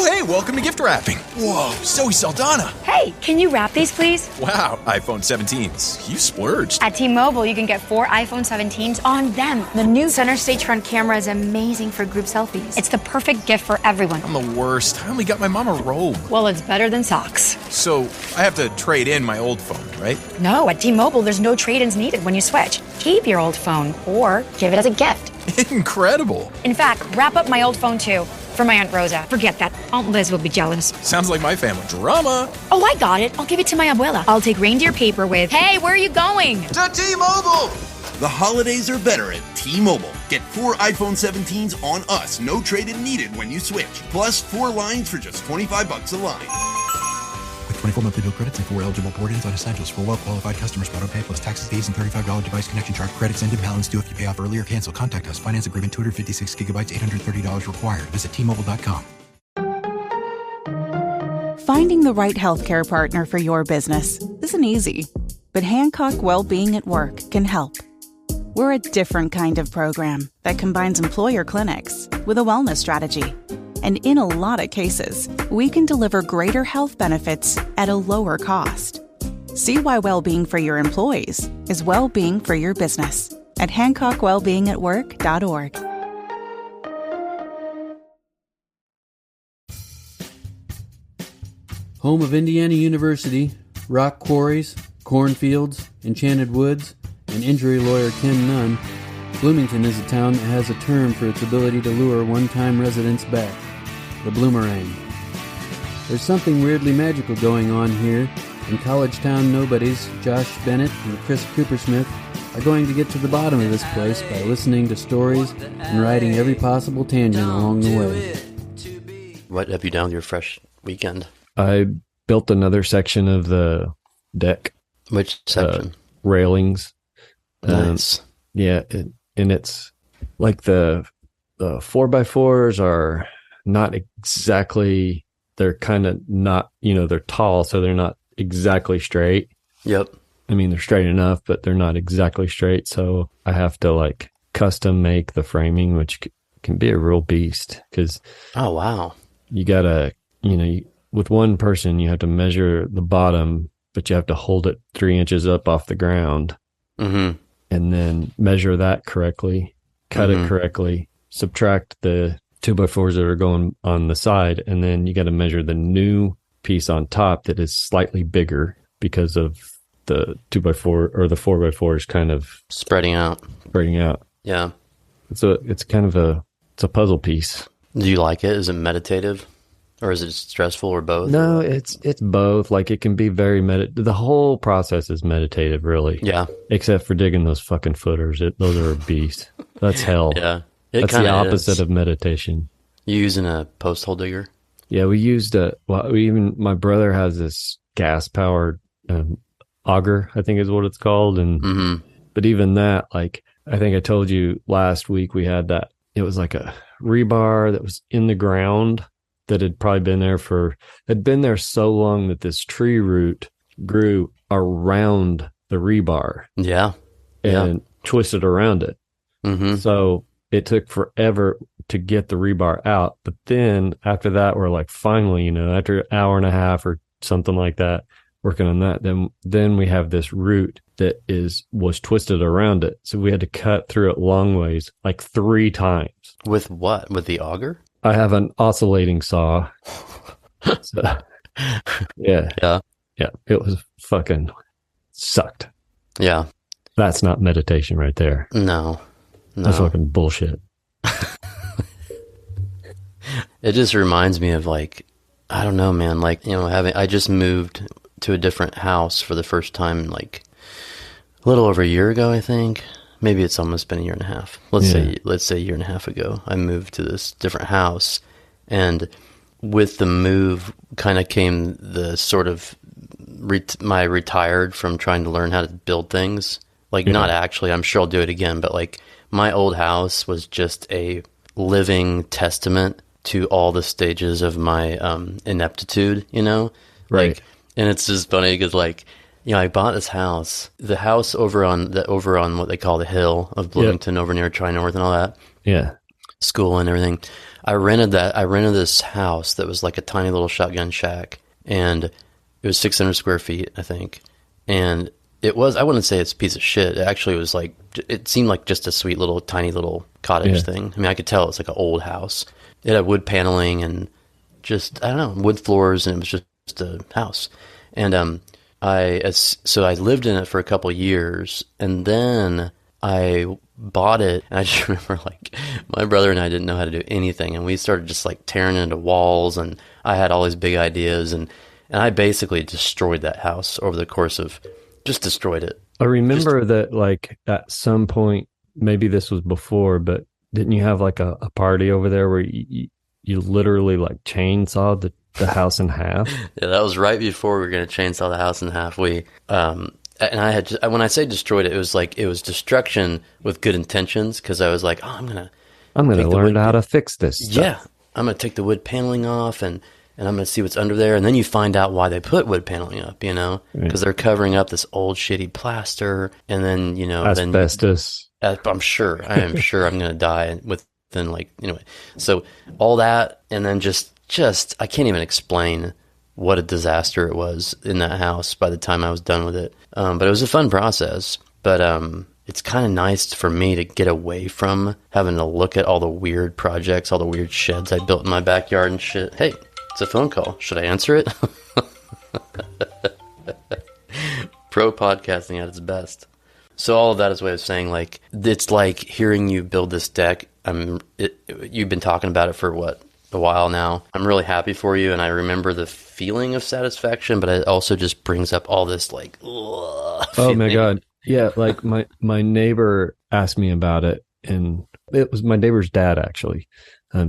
hey, welcome to gift wrapping. Whoa, Zoe Saldana. Hey, can you wrap these, please? Wow, iPhone 17s. You splurged. At T-Mobile, you can get 4 iPhone 17s on them. The new center stage front camera is amazing for group selfies. It's the perfect gift for everyone. I'm the worst. I only got my mom a robe. Well, it's better than socks. So, I have to trade in my old phone, right? No, at T-Mobile, there's no trade-ins needed when you switch. Keep your old phone or give it as a gift. Incredible. In fact, wrap up my old phone, too. For my Aunt Rosa. Forget that. Aunt Liz will be jealous. Sounds like my family. Drama. Oh, I got it. I'll give it to my abuela. I'll take reindeer paper with, hey, where are you going? To T-Mobile. The holidays are better at T-Mobile. Get 4 iPhone 17s on us. No trade-in needed when you switch. Plus 4 lines for just $25 a line. With 24 monthly bill credits and 4 eligible port-ins on essentials for well-qualified customers. Auto pay plus taxes, fees, and $35 device connection charge. Credits end in balance due if you pay off early or cancel. Contact us. Finance agreement 256 gigabytes, $830 required. Visit T-Mobile.com. Finding the right healthcare partner for your business isn't easy, but Hancock Wellbeing at Work can help. We're a different kind of program that combines employer clinics with a wellness strategy. And in a lot of cases, we can deliver greater health benefits at a lower cost. See why well-being for your employees is well-being for your business at HancockWellbeingAtWork.org. Home of Indiana University, rock quarries, cornfields, enchanted woods, and injury lawyer Ken Nunn, Bloomington is a town that has a term for its ability to lure one-time residents back. The Bloomerang. There's something weirdly magical going on here, and college town nobodies Josh Bennett and Chris Coopersmith are going to get to the bottom of this place by listening to stories and riding every possible tangent along the way. What have you done with your fresh weekend? I built another section of the deck. Which section? Railings. Nice. Yeah, and it's like the 4x4s are not exactly, they're kind of not, they're tall, so they're not exactly straight. Yep. I mean, they're straight enough, but they're not exactly straight. So I have to custom make the framing, which can be a real beast because. Oh, wow. You gotta, with one person, you have to measure the bottom, but you have to hold it 3 inches up off the ground. Mm-hmm. And then measure that correctly, cut it correctly, subtract the 2x4s that are going on the side, and then you got to measure the new piece on top that is slightly bigger because of the 2x4 or the 4x4 is kind of spreading out. Yeah. So it's kind of it's a puzzle piece. Do you like it? Is it meditative? Or is it stressful or both? No, it's both. It can be very the whole process is meditative, really. Yeah. Except for digging those fucking footers. Those are a beast. That's hell. Yeah. That's the opposite of meditation. You using a post hole digger? Yeah, we used my brother has this gas powered auger, I think is what it's called. And but even that, I think I told you last week we had that. It was like a rebar that was in the ground that had probably been there so long that this tree root grew around the rebar. Yeah. And twisted around it. Mm-hmm. So it took forever to get the rebar out. But then after that, we're finally, after an hour and a half or something like that, working on that, then we have this root that was twisted around it. So we had to cut through it long ways, 3 times. With what? With the auger? I have an oscillating saw. So, yeah. It was fucking sucked. Yeah. That's not meditation right there. No. That's fucking bullshit. It just reminds me of I don't know, man. I just moved to a different house for the first time, a little over a year ago, I think. Maybe it's almost been a year and a half. Let's say a year and a half ago, I moved to this different house, and with the move kind of came the sort of my retired from trying to learn how to build things. Not actually, I'm sure I'll do it again, but my old house was just a living testament to all the stages of my ineptitude, Right. And it's just funny because I bought this house, the house over on what they call the hill of Bloomington, over near Tri-North and all that. Yeah. School and everything. I rented this house that was like a tiny little shotgun shack, and it was 600 square feet, I think. And I wouldn't say it's a piece of shit. It actually was like, it seemed like just a sweet little, tiny little cottage thing. I mean, I could tell it's like an old house. It had wood paneling and just, I don't know, wood floors, and it was just a house. And so I lived in it for a couple years, and then I bought it, and I just remember, like, my brother and I didn't know how to do anything, and we started just like tearing into walls, and I had all these big ideas, and I basically destroyed that house over the course of, just destroyed it. I remember that, like, at some point, maybe this was before, but didn't you have like a party over there where you literally like chainsawed the house in half? Yeah, that was right before we were going to chainsaw the house in half. And I had, when I say destroyed it, it was like, it was destruction with good intentions, because I was like, oh, I'm gonna learn how to fix this stuff. Yeah, I'm gonna take the wood paneling off, and I'm gonna see what's under there. And then you find out why they put wood paneling up, because they're covering up this old shitty plaster, and then asbestos. I am sure I'm gonna die within, like, anyway. So all that, and then just I can't even explain what a disaster it was in that house by the time I was done with it. But it was a fun process. But it's kind of nice for me to get away from having to look at all the weird projects, all the weird sheds I built in my backyard and shit. Hey, it's a phone call. Should I answer it? Pro podcasting at its best. So all of that is a way of saying, like, it's like hearing you build this deck. You've been talking about it for a while now. I'm really happy for you, and I remember the feeling of satisfaction, but it also just brings up all this, like, ugh, oh my God. Yeah, like my neighbor asked me about it, and it was my neighbor's dad, actually.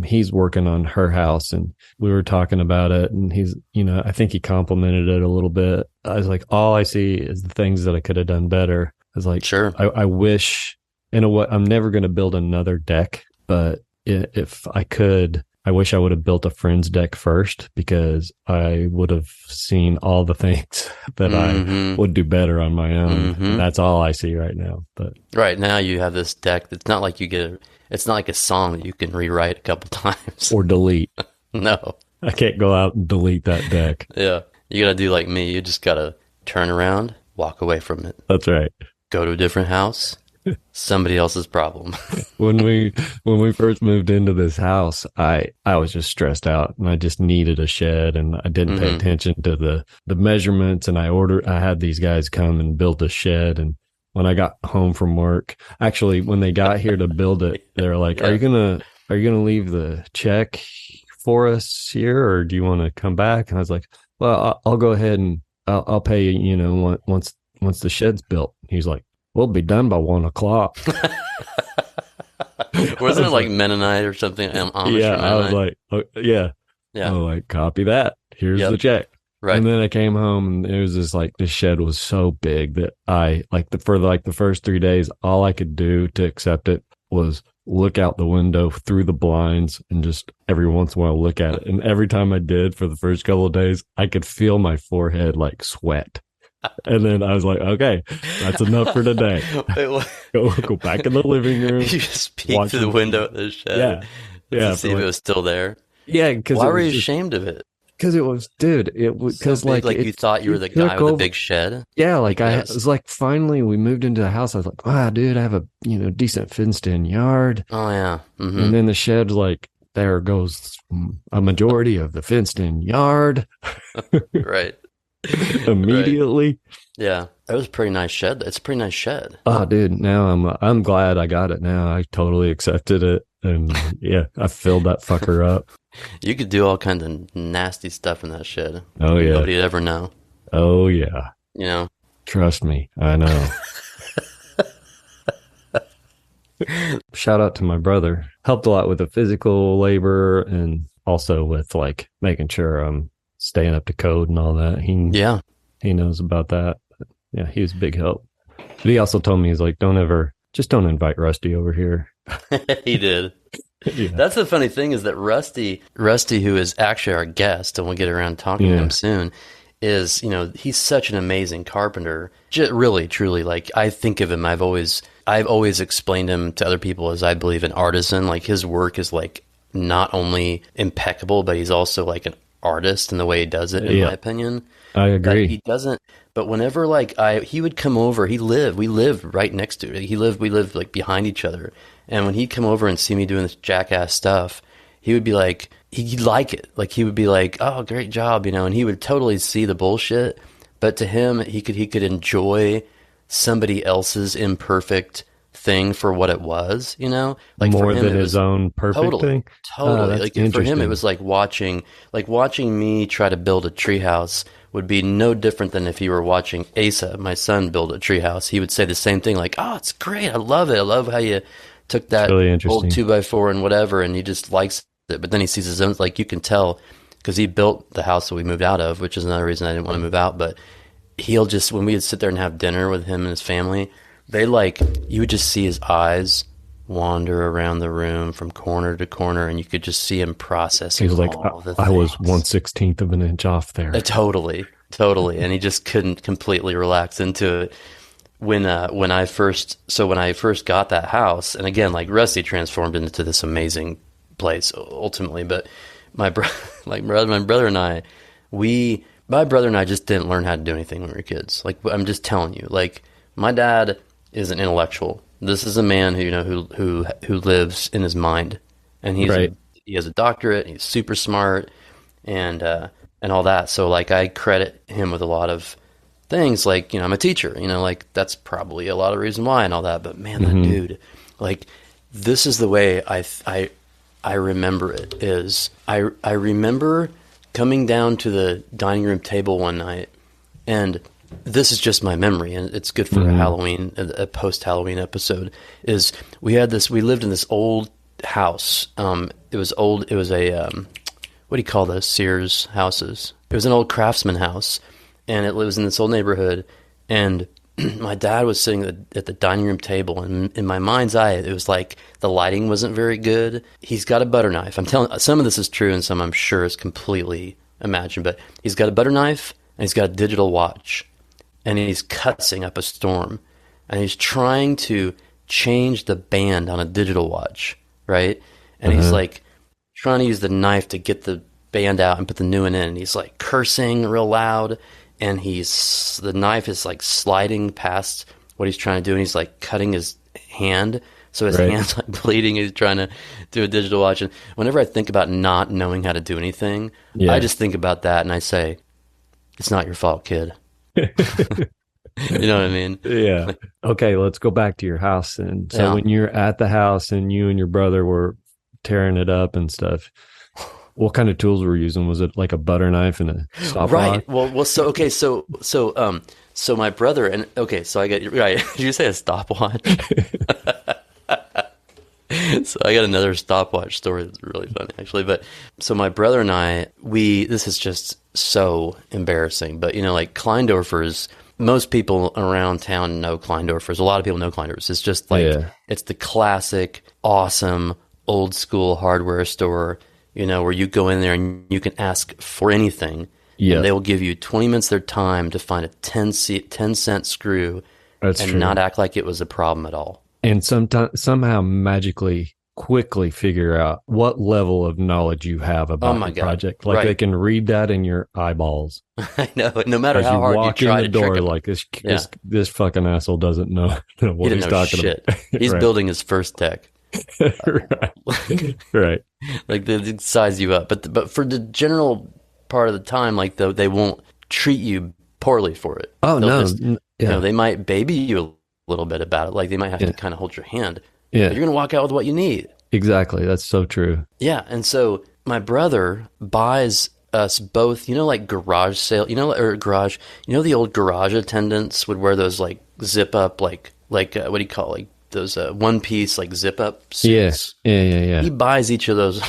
He's working on her house, and we were talking about it, and he's, I think he complimented it a little bit. I was like, all I see is the things that I could have done better. I was like, sure. I wish, I'm never going to build another deck, but if I could, I wish I would have built a friend's deck first, because I would have seen all the things that I would do better on my own. And that's all I see right now. But right now you have this deck that's not like it's not like a song that you can rewrite a couple times. Or delete. No. I can't go out and delete that deck. Yeah. You got to do like me. You just got to turn around, walk away from it. That's right. Go to a different house. Somebody else's problem. When we first moved into this house, I was just stressed out, and I just needed a shed, and I didn't pay attention to the measurements, and I had these guys come and build a shed. And when I got home from work, actually when they got here to build it, they were like, are you gonna leave the check for us here, or do you want to come back? And I was like, well, I'll go ahead and I'll pay you, once the shed's built. He's like, we'll be done by 1:00. Wasn't it like Mennonite or something? Amish yeah, or I was like, yeah. I was like, copy that. Here's the check. Right. And then I came home, and it was just like, this shed was so big that I for the first 3 days, all I could do to accept it was look out the window through the blinds and just every once in a while look at it. And every time I did for the first couple of days, I could feel my forehead like sweat. And then I was like, okay, that's enough for today. Go back in the living room. You just peek through the window of the shed. Yeah. To see if it was still there. Yeah. Why were you ashamed of it? Because it was, dude, it was, because so like you thought you were the guy with the big shed? Yeah. Like I was like, finally we moved into the house. I was like, wow, dude, I have a, decent fenced in yard. Oh yeah. Mm-hmm. And then the shed's like, there goes a majority of the fenced in yard. Right. Immediately. Right. Yeah, that was a pretty nice shed. It's a pretty nice shed. Oh, dude, now I'm glad I got it now. I totally accepted it, and yeah, I filled that fucker up. You could do all kinds of nasty stuff in that shed. Oh yeah, nobody'd ever know. Oh yeah, trust me, I know. Shout out to my brother. Helped a lot with the physical labor, and also with like making sure I'm staying up to code and all that. He knows about that. But yeah, he was a big help. But he also told me, he's like, don't invite Rusty over here. He did. Yeah. That's the funny thing, is that Rusty, who is actually our guest, and we'll get around talking to him soon, is, he's such an amazing carpenter. Really, truly, like, I think of him, I've always explained him to other people as, I believe, an artisan. Like, his work is like not only impeccable, but he's also like an artist in the way he does it, in my opinion. I agree. He doesn't, but whenever like he would come over, we lived right next to it. We lived like behind each other. And when he'd come over and see me doing this jackass stuff, he would be like, he'd like it. Like he would be like, oh, great job, you know, and he would totally see the bullshit. But to him, he could enjoy somebody else's imperfect thing for what it was, you know, like more for him, than his own perfect thing. Totally. Like for him, it was like watching me try to build a treehouse would be no different than if he were watching Asa, my son, build a treehouse. He would say the same thing, like, "Oh, it's great. I love it. I love how you took that really old 2x4 and whatever," and he just likes it. But then he sees his own, like you can tell, because he built the house that we moved out of, which is another reason I didn't want to move out. But he'll just, when we would sit there and have dinner with him and his family, you would just see his eyes wander around the room from corner to corner, and you could just see him processing. He was like, I was 1/16 of an inch off there. Totally. And he just couldn't completely relax into it. When I first got that house, and again, like Rusty transformed into this amazing place ultimately, but my brother and I just didn't learn how to do anything when we were kids. Like, I'm just telling you, like, my dad is an intellectual. This is a man who, you know, who lives in his mind, and he has a doctorate. He's super smart, and all that. So like, I credit him with a lot of things. Like, you know, I'm a teacher. You know, like that's probably a lot of reason why and all that. But man, that dude, like, this is the way I remember it. Is I remember coming down to the dining room table one night, and this is just my memory, and it's good for a post-Halloween episode, is we lived in this old house. It was old. It was a, what do you call those? Sears houses. It was an old craftsman house, and it was in this old neighborhood, and my dad was sitting at the dining room table, and in my mind's eye, it was like the lighting wasn't very good. He's got a butter knife. I'm telling, some of this is true, and some I'm sure is completely imagined, but he's got a butter knife, and he's got a digital watch. And he's cussing up a storm, and he's trying to change the band on a digital watch, right? And he's like trying to use the knife to get the band out and put the new one in. And he's like cursing real loud, and the knife is like sliding past what he's trying to do, and he's like cutting his hand, so his hand's like bleeding. He's trying to do a digital watch, and whenever I think about not knowing how to do anything, I just think about that, and I say, "It's not your fault, kid." You know what I mean? Yeah. Okay, let's go back to your house then. So when you're at the house and you and your brother were tearing it up and stuff, what kind of tools were you using? Was it like a butter knife and a stopwatch? Right. Well. So my brother and so I get right. Did you say a stopwatch? So I got another stopwatch story that's really funny, actually. But so my brother and I, this is just so embarrassing. But, you know, like Kleindorfer's, most people around town know Kleindorfer's. A lot of people know Kleindorfer's. It's just like, it's the classic, awesome, old school hardware store, you know, where you go in there and you can ask for anything. Yeah. And they will give you 20 minutes of their time to find a 10-cent screw. That's and true. Not act like it was a problem at all. And somehow magically quickly figure out what level of knowledge you have about the project. Like they can read that in your eyeballs. I know. No matter how hard you try to trick him. Walk in the door, like this fucking asshole doesn't know what he's talking about. He's building his first deck. Right. Like they size you up, but for the general part of the time, like they won't treat you poorly for it. You know, they might baby you a little bit about it. Like they might have to kind of hold your hand. Yeah. But you're going to walk out with what you need. Exactly. That's so true. Yeah. And so my brother buys us both, you know, like garage sale, you know, the old garage attendants would wear those like zip up, like what do you call it? Like those one piece, like zip up suits. Yeah. He buys each of those.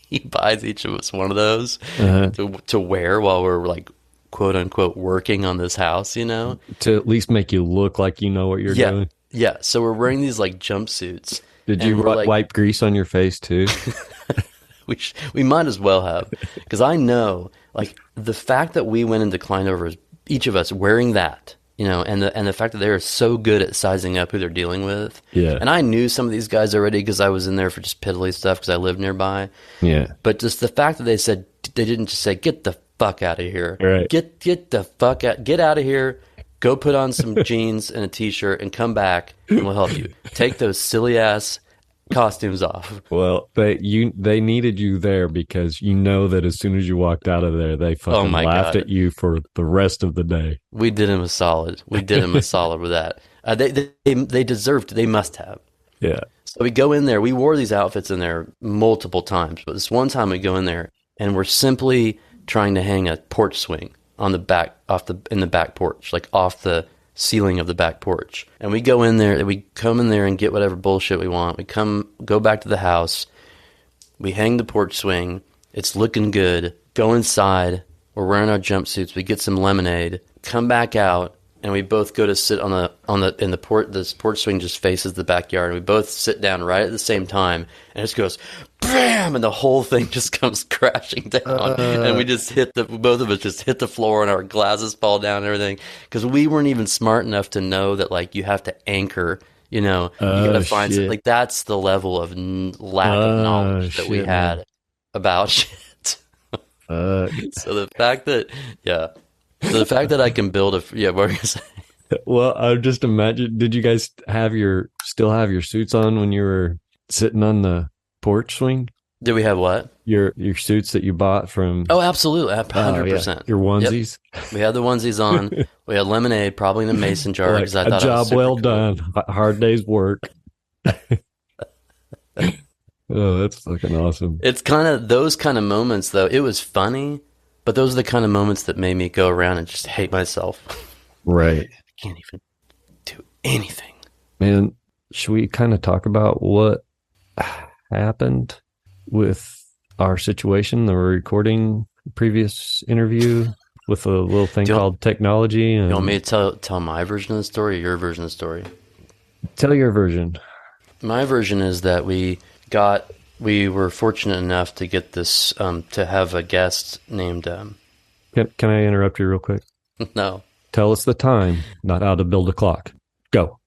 He buys each of us one of those to wear while we're like, quote unquote, working on this house, you know, to at least make you look like you know what you're doing. Yeah. So we're wearing these like jumpsuits. Did you wipe grease on your face too? we might as well have, because I know like the fact that we went into Kleindorfer's, each of us wearing that, and the fact that they're so good at sizing up who they're dealing with. Yeah. And I knew some of these guys already because I was in there for just piddly stuff because I lived nearby. Yeah. But just the fact that they didn't just say, get the fuck out of here. Right. Get the fuck out. Get out of here. Go put on some jeans and a t-shirt and come back and we'll help you. Take those silly ass costumes off. Well, they needed you there because that as soon as you walked out of there, they fucking laughed at you for the rest of the day. We did him a solid. We did him a solid with that. They deserved. They must have. Yeah. So we go in there. We wore these outfits in there multiple times, but this one time we go in there and we're simply trying to hang a porch swing on the back in the back porch, like off the ceiling of the back porch. And we go in there, we come in there and get whatever bullshit we want. We go back to the house, we hang the porch swing, it's looking good, go inside, we're wearing our jumpsuits, we get some lemonade, come back out, and we both go to sit in the porch. This porch swing just faces the backyard, and we both sit down right at the same time, and it just goes bam, and the whole thing just comes crashing down, and we just both of us just hit the floor, and our glasses fall down and everything, because we weren't even smart enough to know that like you have to anchor. You gotta find something. Like that's the level of lack of knowledge that we had about shit. So the fact that I can build what were you gonna say? Well, I just imagine. Did you guys still have your suits on when you were sitting on the porch swing? Did we have what? Your suits that you bought from? Oh, absolutely, 100%. Your onesies. Yep. We had the onesies on. We had lemonade, probably in a mason jar. Like, because I thought a job well cool. done. Hard day's work. Oh, that's fucking awesome. It's kind of those kind of moments, though. It was funny, but those are the kind of moments that made me go around and just hate myself. Right. I can't even do anything. Man, should we kind of talk about what happened with our situation, the recording previous interview with a little thing called technology? And you want me to tell my version of the story or your version of the story? Tell your version. My version is that we were fortunate enough to get this, to have a guest named... Can I interrupt you real quick? No. Tell us the time, not how to build a clock. Go.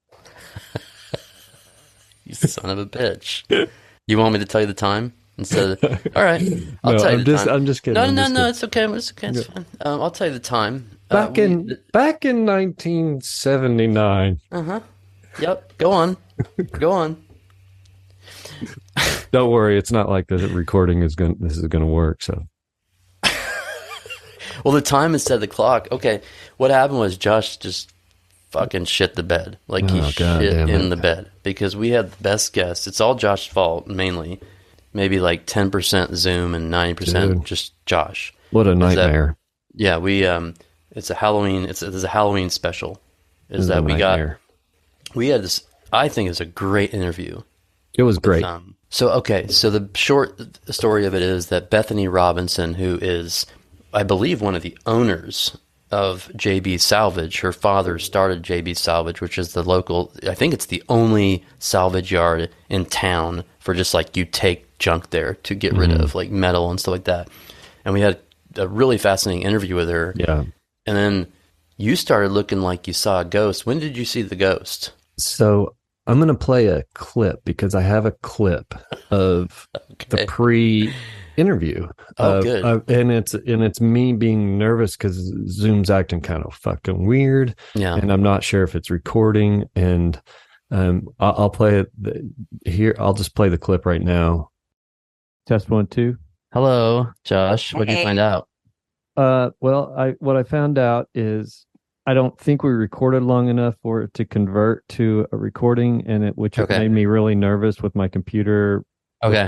You son of a bitch. You want me to tell you the time? Instead of, all right, I'll tell you the time. I'm just kidding. No, it's okay. It's okay. It's fine. I'll tell you the time. Back in 1979. Yep. Go on. Don't worry, it's not like the recording this is gonna work. So. Well, the time instead of the clock. Okay, what happened was Josh just fucking shit the bed. Like he shit in the bed because we had the best guests. It's all Josh's fault mainly. Maybe like 10% Zoom and 90% just Josh. What a nightmare! We it's a Halloween. It's a Halloween special. We had this. I think it's a great interview. It was great. So the short story of it is that Bethany Robinson, who is, I believe, one of the owners of JB Salvage, her father started JB Salvage, which is the local, I think it's the only salvage yard in town for just like you take junk there to get rid of like metal and stuff like that. And we had a really fascinating interview with her. Yeah. And then you started looking like you saw a ghost. When did you see the ghost? So I'm going to play a clip because I have a clip of the pre-interview. Good. And it's me being nervous because Zoom's acting kind of fucking weird. Yeah. And I'm not sure if it's recording. And I'll play it here. I'll just play the clip right now. Test 1, 2. Hello, Josh. What did you find out? What I found out is I don't think we recorded long enough for it to convert to a recording, which made me really nervous with my computer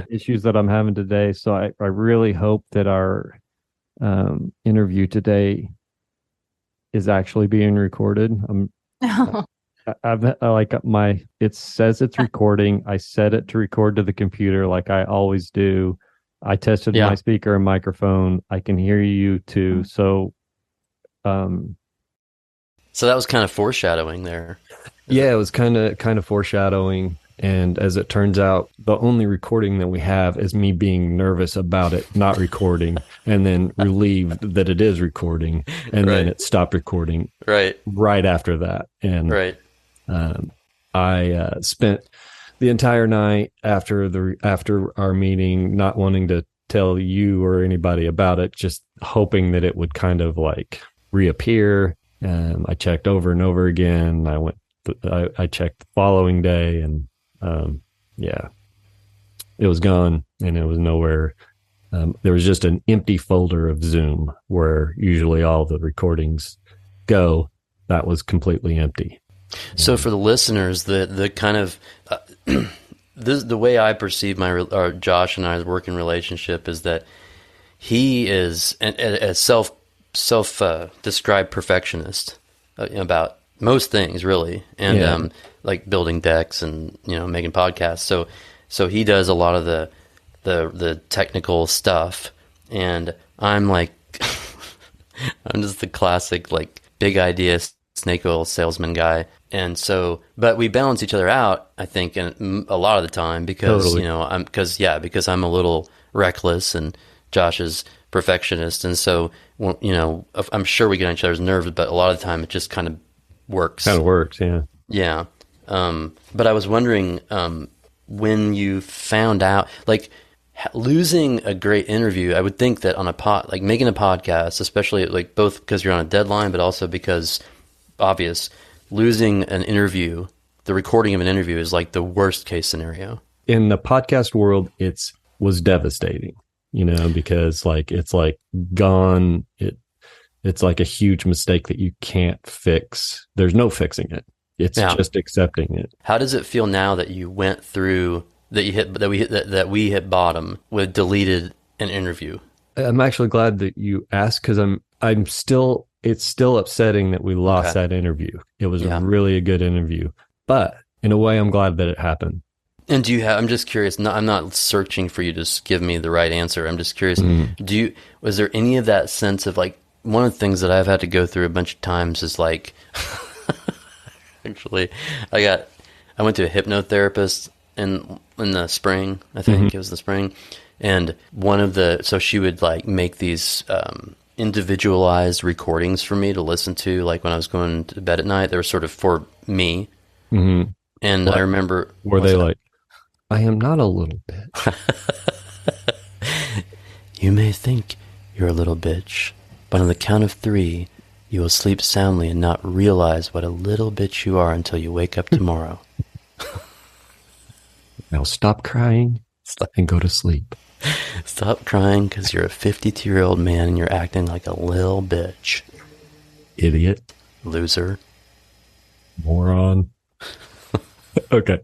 issues that I'm having today. So I really hope that our interview today is actually being recorded. It says it's recording. I set it to record to the computer like I always do. I tested my speaker and microphone. I can hear you too. So that was kind of foreshadowing there. It was kind of foreshadowing. And as it turns out, the only recording that we have is me being nervous about it not recording, and then relieved that it is recording, and then it stopped recording right after that. And I spent the entire night after our meeting not wanting to tell you or anybody about it, just hoping that it would kind of like reappear. I checked over and over again. I checked the following day, and it was gone, and it was nowhere. There was just an empty folder of Zoom where usually all the recordings go. That was completely empty. So for the listeners, the kind of the way I perceive Josh and I's working relationship is that he is a self-described perfectionist about most things, really, and like building decks and making podcasts. So he does a lot of the technical stuff, and I'm like I'm just the classic like big idea snake oil salesman guy. And so, but we balance each other out, I think, a lot of the time because because I'm a little reckless and Josh is perfectionist, and so I'm sure we get on each other's nerves, but a lot of the time it just kind of works. Yeah. But I was wondering when you found out, like losing a great interview. I would think that on making a podcast, especially like both because you're on a deadline, but also because obvious. Losing an interview, the recording of an interview is like the worst case scenario. In the podcast world, was devastating, because like it's like gone. It's like a huge mistake that you can't fix. There's no fixing it. It's just accepting it. How does it feel now that you went through that we hit bottom with deleted an interview? I'm actually glad that you asked, because I'm still. It's still upsetting that we lost that interview. It was really a good interview, but in a way, I'm glad that it happened. And I'm just curious, I'm not searching for you to give me the right answer. I'm just curious, was there any of that sense of like, one of the things that I've had to go through a bunch of times is like, actually, I went to a hypnotherapist in the spring, I think it was the spring. And so she would like make these, individualized recordings for me to listen to, like when I was going to bed at night. They were sort of for me. Mm-hmm. And I remember, were they like, I am not a little bitch? You may think you're a little bitch, but on the count of 3, you will sleep soundly and not realize what a little bitch you are until you wake up tomorrow. Now stop crying and go to sleep. Stop crying because you're a 52-year-old man and you're acting like a little bitch. Idiot. Loser. Moron. Okay.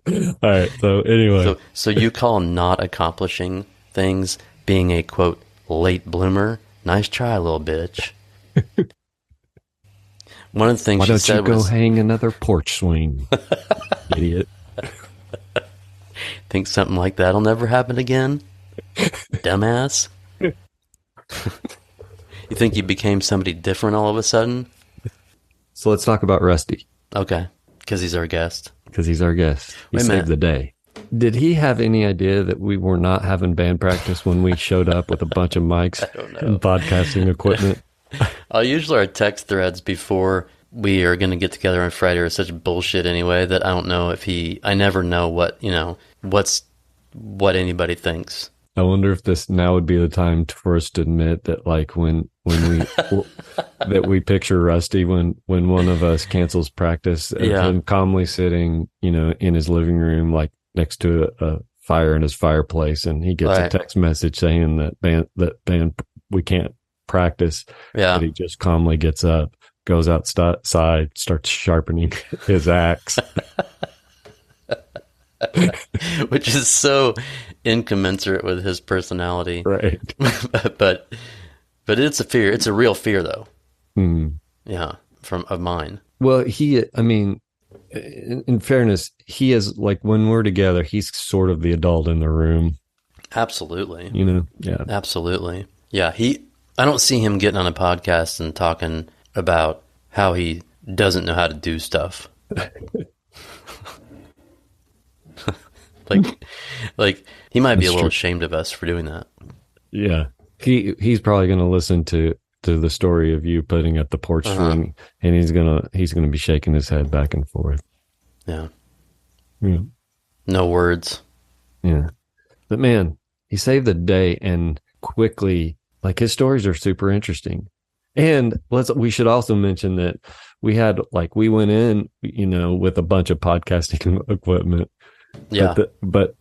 All right. So anyway. So you call not accomplishing things being a, quote, late bloomer? Nice try, little bitch. One of the things she said was... Why don't you go hang another porch swing, idiot? Think something like that'll never happen again? Dumbass. You think you became somebody different all of a sudden? So let's talk about Rusty. Okay, because he's our guest. He saved the day. Did he have any idea that we were not having band practice when we showed up with a bunch of mics and podcasting equipment? Usually our text threads before we are going to get together on Friday are such bullshit anyway that I don't know if I never know what anybody thinks. I wonder if this now would be the time for us to admit that, like, when we that we picture Rusty when one of us cancels practice, and him calmly sitting, in his living room, like next to a fire in his fireplace, and he gets a text message saying that band we can't practice. Yeah, but he just calmly gets up, goes outside, starts sharpening his axe. Which is so incommensurate with his personality. Right. but it's a fear. It's a real fear, though. Mm. Yeah, of mine. Well, in fairness, he is, like, when we're together, he's sort of the adult in the room. Absolutely. Yeah. Absolutely. Yeah, I don't see him getting on a podcast and talking about how he doesn't know how to do stuff. like he might be a That's little true. ashamed of us for doing that. Yeah. He's probably going to listen to the story of you putting up the porch swing, and he's going to be shaking his head back and forth. Yeah. Yeah. No words. Yeah. But man, he saved the day, and quickly, like, his stories are super interesting. And we should also mention that we went in, with a bunch of podcasting equipment. Yeah. But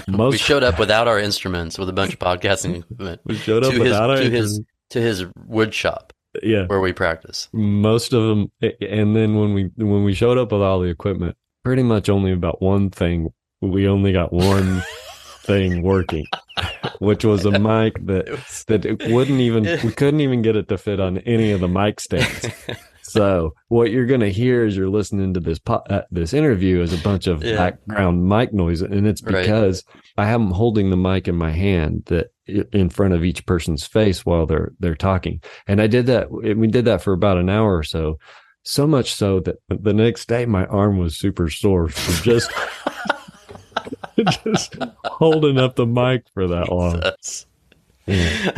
most We showed up without our instruments with a bunch of podcasting equipment. We showed up without our to his wood shop. Yeah. Where we practice. Most of them, and then when we showed up with all the equipment, pretty much only about one thing. We only got one thing working, which was a mic that it wouldn't even, we couldn't even get it to fit on any of the mic stands. So what you're going to hear as you're listening to this interview is a bunch of background mic noise, and it's because I have them holding the mic in my hand that in front of each person's face while they're talking. And I did that. We did that for about an hour or so. So much so that the next day my arm was super sore for just holding up the mic for that long. Yeah.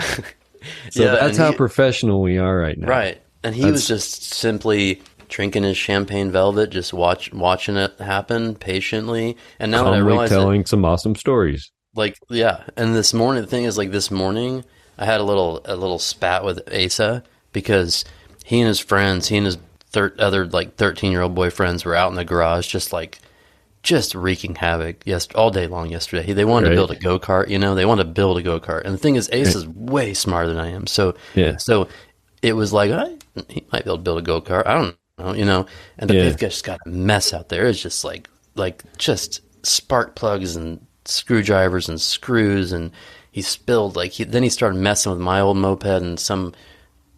So that's how professional we are right now. Right. And he was just simply drinking his champagne velvet, just watching it happen patiently. And now that I realize telling some awesome stories. Like, yeah. And this morning, the thing is, like, this morning I had a little spat with Asa because he and his other like 13-year-old boyfriends were out in the garage just wreaking havoc all day long yesterday. They wanted to build a go-kart, they wanted to build a go-kart. And the thing is, Ace is way smarter than I am. So it was like, he might be able to build a go-kart. I don't know, and they've just got a mess out there. It's just like just spark plugs and screwdrivers and screws. And he spilled, then he started messing with my old moped and some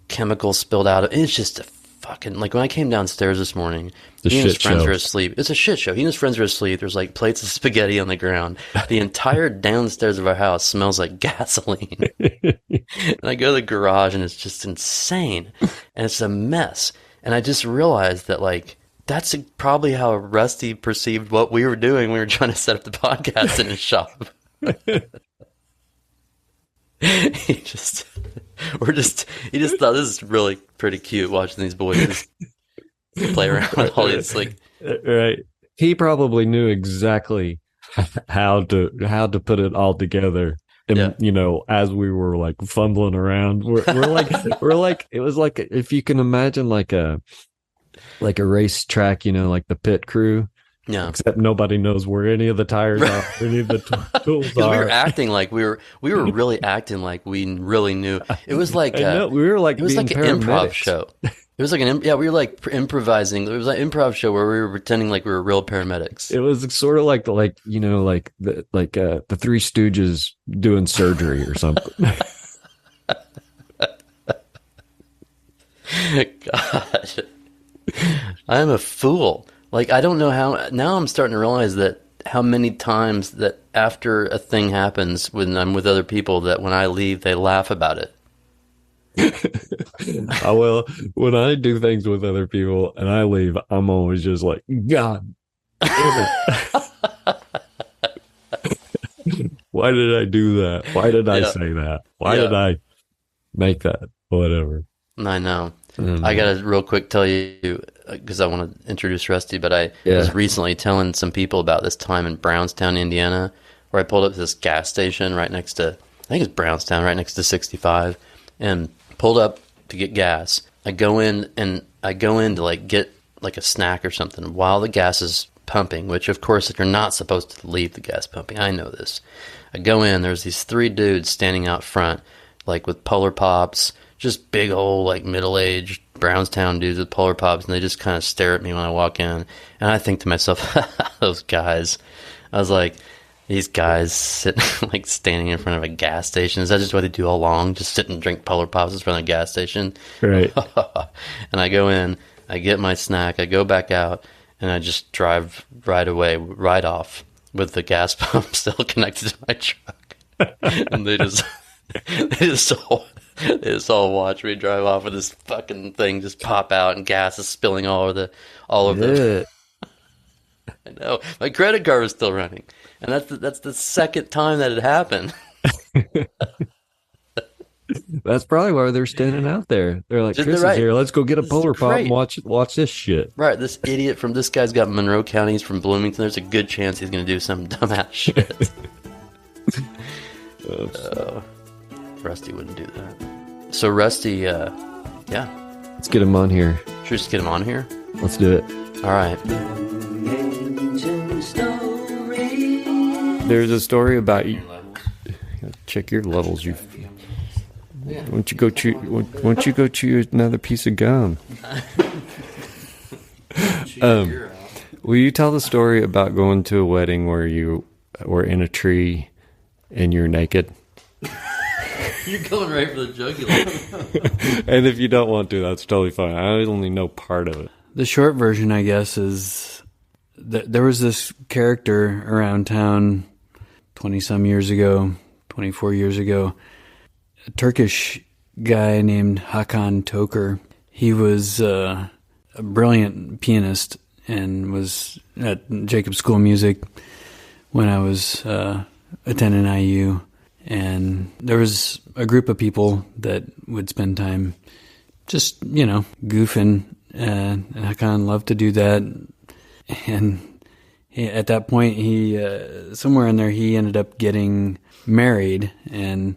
chemical spilled out of it. It's just a fucking, like, when I came downstairs this morning, he and his friends were asleep. It's a shit show. He and his friends are asleep. There's like plates of spaghetti on the ground. The entire downstairs of our house smells like gasoline. And I go to the garage and it's just insane. And it's a mess. And I just realized that, like, that's probably how Rusty perceived what we were doing. We were trying to set up the podcast in his shop. He just thought this is really pretty cute watching these boys just play around with all these, like, right. He probably knew exactly how to put it all together. And, as we were like fumbling around, we're like it was like, if you can imagine like a racetrack, like the pit crew. Yeah. Except nobody knows where any of the tires are, any of the tools are. We were acting like we were really acting like we really knew. It was like we were like, it was like an improv show. It was like we were like improvising. It was like an improv show where we were pretending like we were real paramedics. It was sort of like the Three Stooges doing surgery or something. God, I'm a fool. Like, I don't know how. Now I'm starting to realize that how many times that after a thing happens when I'm with other people, that when I leave, they laugh about it. Well, when I do things with other people and I leave, I'm always just like, God, why did I do that? Why did I say that? Why did I make that? Whatever. I know. I got to real quick tell you, because I want to introduce Rusty, but I was recently telling some people about this time in Brownstown, Indiana, where I pulled up to this gas station right next to, I think it's Brownstown, right next to 65, and pulled up to get gas. I go in to like get like a snack or something while the gas is pumping, which of course you're not supposed to leave the gas pumping. I know this. I go in, there's these three dudes standing out front, like with Polar Pops, just big old, like, middle-aged Brownstown dudes with Polar Pops, and they just kind of stare at me when I walk in. And I think to myself, those guys. I was like, these guys sitting, like, standing in front of a gas station. Is that just what they do all along? Just sit and drink Polar Pops in front of a gas station? Right. And I go in, I get my snack, I go back out, and I just drive right off with the gas pump still connected to my truck. And they just all watch me drive off with this fucking thing just pop out and gas is spilling all over the. I know. My credit card was still running. And that's the second time that it happened. That's probably why they're standing out there. They're like, Chris is here. Let's go get a polar pop and watch this shit. Right. This idiot from this guy's got Monroe County. He's from Bloomington. There's a good chance he's going to do some dumbass shit. Rusty wouldn't do that. So Rusty, yeah. Let's get him on here. Should we just get him on here? Let's do it. All right. There's a story about you. Check your levels. You. Why don't you go chew another piece of gum? Will you tell the story about going to a wedding where you were in a tree and you're naked? You're going right for the jugular. And if you don't want to, that's totally fine. I only know part of it. The short version, I guess, is that there was this character around town 20-some years ago, 24 years ago, a Turkish guy named Hakan Toker. He was a brilliant pianist and was at Jacob School of Music when I was attending IU. And there was a group of people that would spend time just, goofing. And Hakan loved to do that. And at that point, he somewhere in there, he ended up getting married. And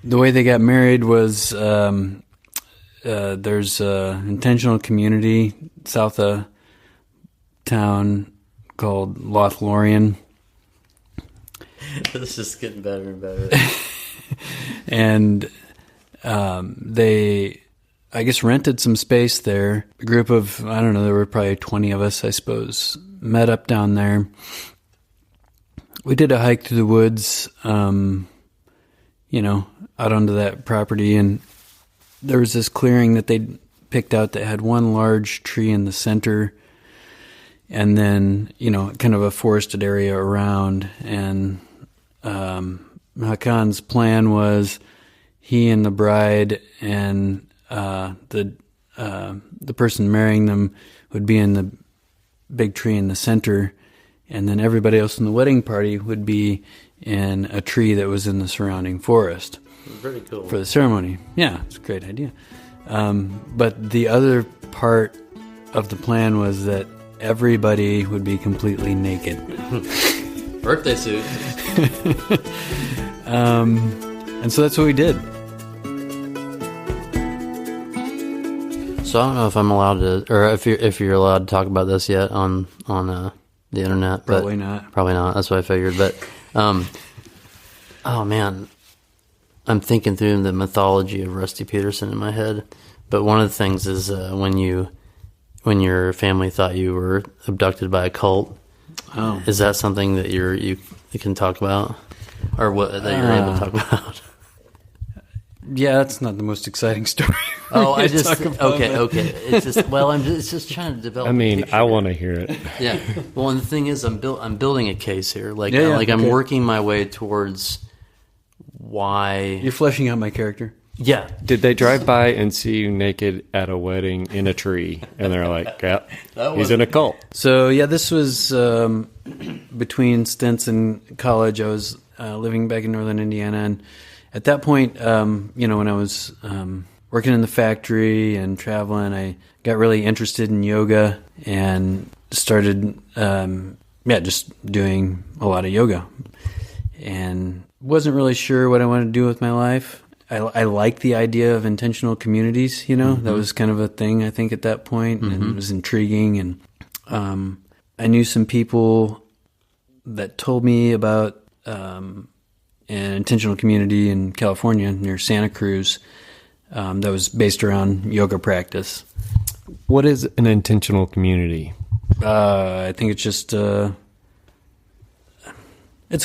the way they got married was there's an intentional community south of town called Lothlorien. This is getting better and better. And they, I guess, rented some space there. A group of, I don't know, there were probably 20 of us, I suppose, met up down there. We did a hike through the woods, out onto that property, and there was this clearing that they picked out that had one large tree in the center, and then, kind of a forested area around. And Hakan's plan was he and the bride and the person marrying them would be in the big tree in the center, and then everybody else in the wedding party would be in a tree that was in the surrounding forest. Very cool. For the ceremony. Yeah, it's a great idea. But the other part of the plan was that everybody would be completely naked. Birthday suit. And so that's what we did. So I don't know if I'm allowed to, or if you're allowed to talk about this yet on the internet. Probably not. Probably not. That's what I figured. But, oh man, I'm thinking through the mythology of Rusty Peterson in my head. But one of the things is when your family thought you were abducted by a cult. Oh, is that something that you can talk about, or what that you're able to talk about? Yeah, that's not the most exciting story. Oh, I just okay. It's just trying to develop. I mean, I want to hear it. Yeah. Well, and the thing is, I'm building a case here. I'm working my way towards why you're fleshing out my character. Yeah. Did they drive by and see you naked at a wedding in a tree, and they're like, "Yeah, he's in a cult"? So yeah, this was between stints in college. I was living back in northern Indiana, and at that point, when I was working in the factory and traveling, I got really interested in yoga and started, just doing a lot of yoga, and wasn't really sure what I wanted to do with my life. I liked the idea of intentional communities, Mm-hmm. That was kind of a thing, I think, at that point, and it was intriguing. And I knew some people that told me about an intentional community in California near Santa Cruz that was based around yoga practice. What is an intentional community? I think it's just it's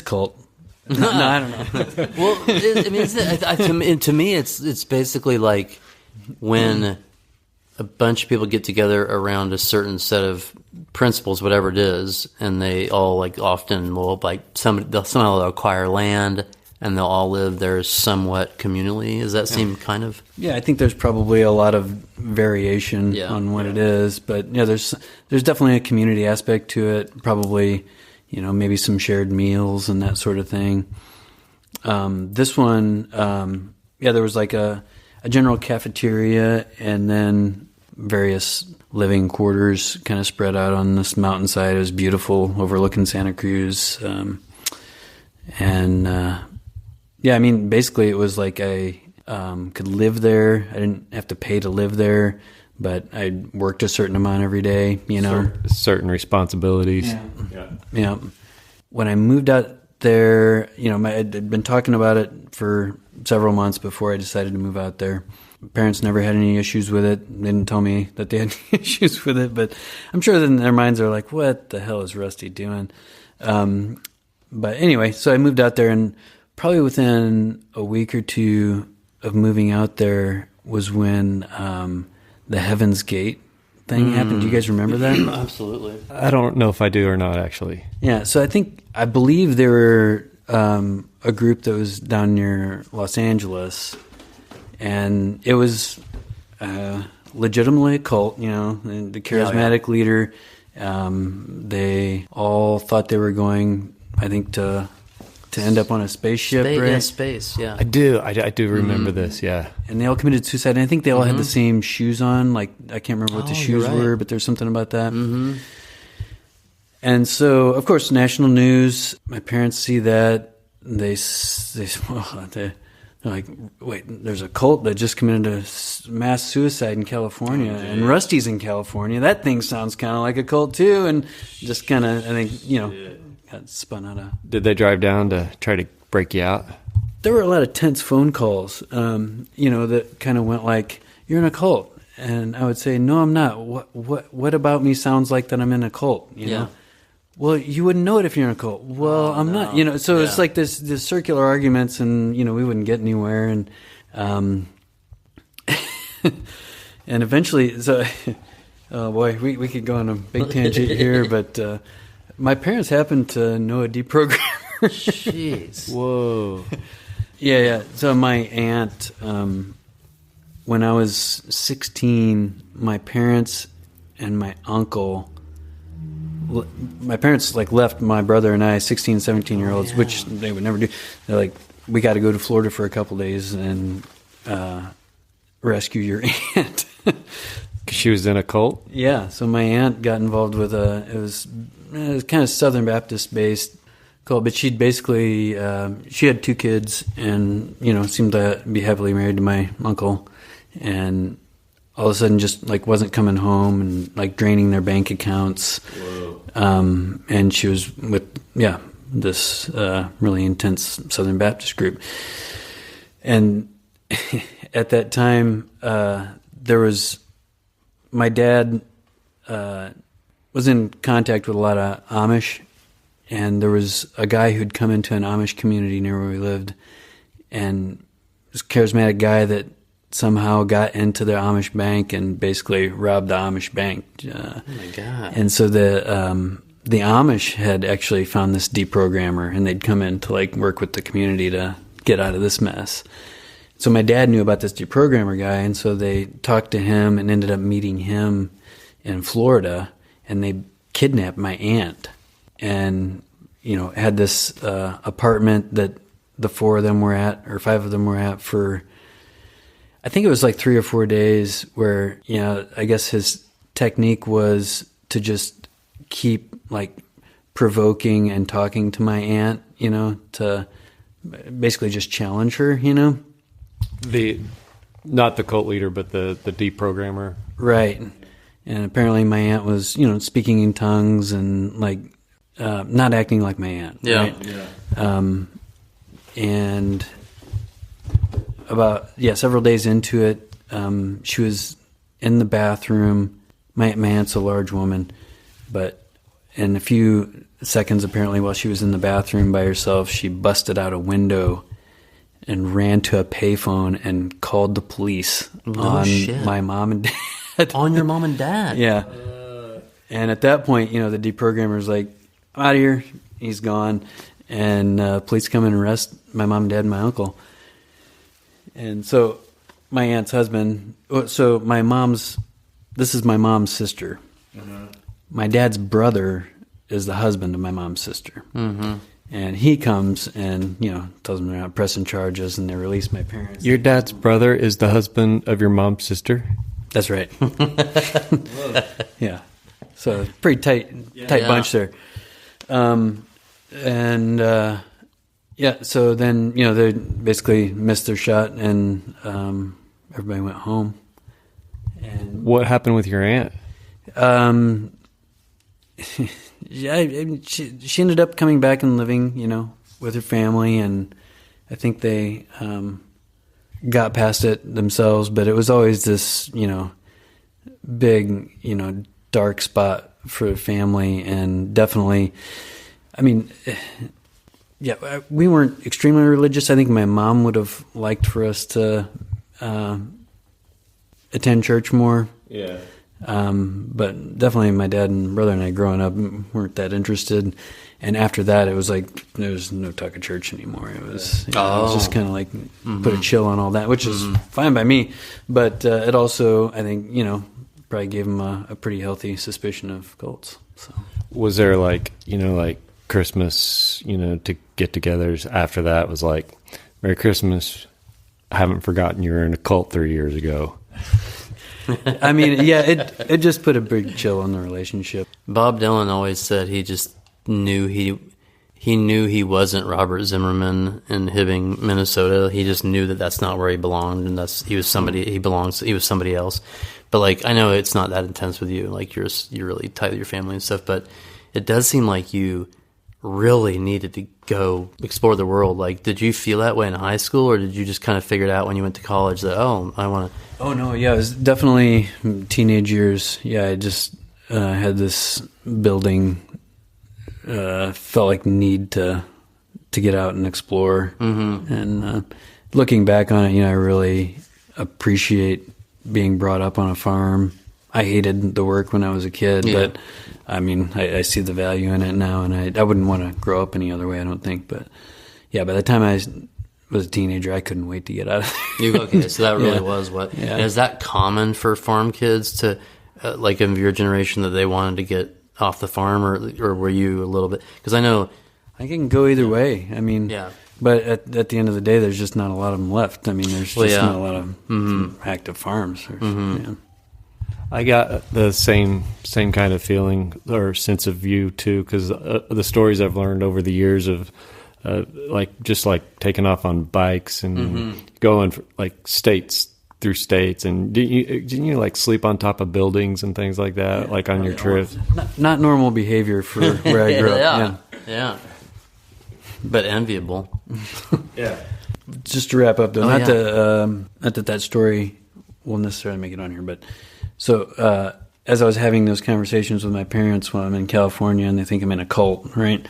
a cult. No, I don't know. Well, to me, it's basically like when a bunch of people get together around a certain set of principles, whatever it is, and they all often will somehow they'll acquire land, and they'll all live there somewhat communally. Does that seem kind of? Yeah, I think there's probably a lot of variation on what it is, but there's definitely a community aspect to it. Probably, maybe some shared meals and that sort of thing. This one, there was like a general cafeteria and then various living quarters kind of spread out on this mountainside. It was beautiful, overlooking Santa Cruz. Basically it was like I could live there. I didn't have to pay to live there, but I worked a certain amount every day, Certain responsibilities. Yeah. When I moved out there, I'd been talking about it for several months before I decided to move out there. Parents never had any issues with it. They didn't tell me that they had any issues with it, but I'm sure that in their minds they're like, what the hell is Rusty doing? But anyway, so I moved out there, and probably within a week or two of moving out there was when the Heaven's Gate thing happened. Do you guys remember that? Absolutely. I don't know if I do or not, actually. Yeah, so I believe there were a group that was down near Los Angeles, and it was legitimately a cult, and the charismatic leader, they all thought they were going, I think, to end up on a spaceship, right? Yeah, space, yeah. I do remember this, yeah. And they all committed suicide, and I think they all had the same shoes on. Like, I can't remember what the shoes were, but there's something about that. Mm-hmm. And so, of course, national news, my parents see that, they're like, wait, there's a cult that just committed a mass suicide in California, and Rusty's in California. That thing sounds kind of like a cult too, and just kind of, I think, got spun out of. Did they drive down to try to break you out? There were a lot of tense phone calls, that kind of went like, "You're in a cult," and I would say, "No, I'm not. What about me sounds like that I'm in a cult?" You know. Well, you wouldn't know it if you're in a cult. Well, I'm not, so it's like this circular arguments, and, we wouldn't get anywhere. And, and eventually, so, oh boy, we could go on a big tangent here, but, my parents happened to know a deprogrammer. Jeez. Whoa. Yeah. So my aunt, when I was 16, my parents and my uncle, my parents left my brother and I, 16, 17-year-olds, which they would never do. They're like, we got to go to Florida for a couple days and rescue your aunt. Because she was in a cult? Yeah. So my aunt got involved with it was kind of Southern Baptist based cult, but she'd basically, she had 2 kids and, seemed to be heavily married to my uncle. And all of a sudden just wasn't coming home and draining their bank accounts. Whoa. And she was with, this really intense Southern Baptist group. And at that time, there was, my dad was in contact with a lot of Amish, and there was a guy who'd come into an Amish community near where we lived, and this charismatic guy that somehow got into the Amish bank and basically robbed the Amish bank. Oh my God. And so the Amish had actually found this deprogrammer, and they'd come in to work with the community to get out of this mess. So my dad knew about this deprogrammer guy, and so they talked to him and ended up meeting him in Florida, and they kidnapped my aunt and, had this apartment that the 4 of them were at, or 5 of them were at, for I think it was 3 or 4 days, where, I guess his technique was to just keep provoking and talking to my aunt, to basically just challenge her, Not the cult leader, but the deprogrammer. Right. And apparently my aunt was, speaking in tongues and not acting like my aunt. Yeah. Right? Yeah. And about several days into it, she was in the bathroom. My aunt's a large woman, but in a few seconds, apparently, while she was in the bathroom by herself, she busted out a window and ran to a payphone and called the police on my mom and dad. On your mom and dad? Yeah. And at that point, the deprogrammer's like, out of here. He's gone. and police come and arrest my mom, dad, and my uncle. And so my aunt's husband, so this is my mom's sister. Mm-hmm. My dad's brother is the husband of my mom's sister. Mm-hmm. And he comes and, tells them they're not pressing charges, and they release my parents. Your dad's brother is the husband of your mom's sister? That's right. Yeah. So pretty tight bunch there. So then, they basically missed their shot, and everybody went home. And what happened with your aunt? She ended up coming back and living, with her family, and I think they got past it themselves, but it was always this, big, dark spot for the family, and definitely, we weren't extremely religious. I think my mom would have liked for us to attend church more. Yeah. But definitely my dad and brother and I growing up weren't that interested. And after that, it was like there was no talk of church anymore. It was, it was just kind of like put a chill on all that, which is fine by me. But it also, I think, probably gave him a pretty healthy suspicion of cults. So. Was there like Christmas, to get-togethers after that was like, Merry Christmas, I haven't forgotten you were in a cult 3 years ago? It just put a big chill on the relationship. Bob Dylan always said he just knew he knew he wasn't Robert Zimmerman in Hibbing, Minnesota. He just knew that that's not where he belonged, and he was somebody else. But like, I know it's not that intense with you. Like you're really tight with your family and stuff, but it does seem like you really needed to go explore the world. Like, did you feel that way in high school, or did you just kind of figure it out when you went to college that, I want to... Oh, no, yeah, it was definitely teenage years. Yeah, I just had this building, felt like need to get out and explore. Mm-hmm. And looking back on it, I really appreciate being brought up on a farm. I hated the work when I was a kid, but I see the value in it now, and I wouldn't want to grow up any other way, I don't think. But yeah, by the time I was a teenager, I couldn't wait to get out of there. Okay, so that really was what. Yeah. And is that common for farm kids to, like of your generation, that they wanted to get off the farm, or were you a little bit? Because I know I can go either way. But at the end of the day, there's just not a lot of them left. There's just not a lot of active farms. I got the same kind of feeling or sense of view too, because the stories I've learned over the years of just taking off on bikes and going for, states through states, and didn't you sleep on top of buildings and things like that, on your trips? Not normal behavior for where I grew up. Yeah. But enviable. Yeah. Just to wrap up, though, not that story will necessarily make it on here, but so as I was having those conversations with my parents when I'm in California and they think I'm in a cult, right?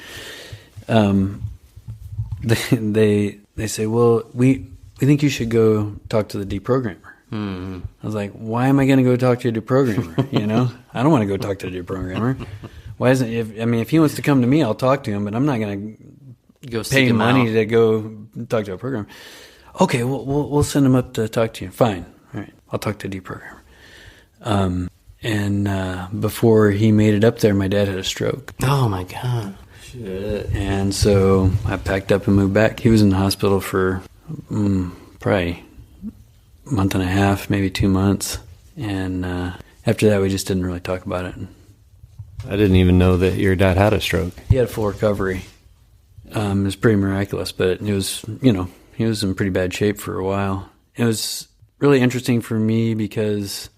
They say, well, we think you should go talk to the deprogrammer. Mm-hmm. I was like, why am I going to go talk to a deprogrammer? I don't want to go talk to the deprogrammer. Why isn't if he wants to come to me, I'll talk to him, but I'm not going to go pay money to go talk to a programmer. Okay, we'll send him up to talk to you. Fine. All right. I'll talk to a deprogrammer. And before he made it up there, my dad had a stroke. Oh my God. Shit. And so I packed up and moved back. He was in the hospital for probably a month and a half, maybe 2 months. And after that, we just didn't really talk about it. I didn't even know that your dad had a stroke. He had full recovery. It was pretty miraculous, but it was, he was in pretty bad shape for a while. It was really interesting for me because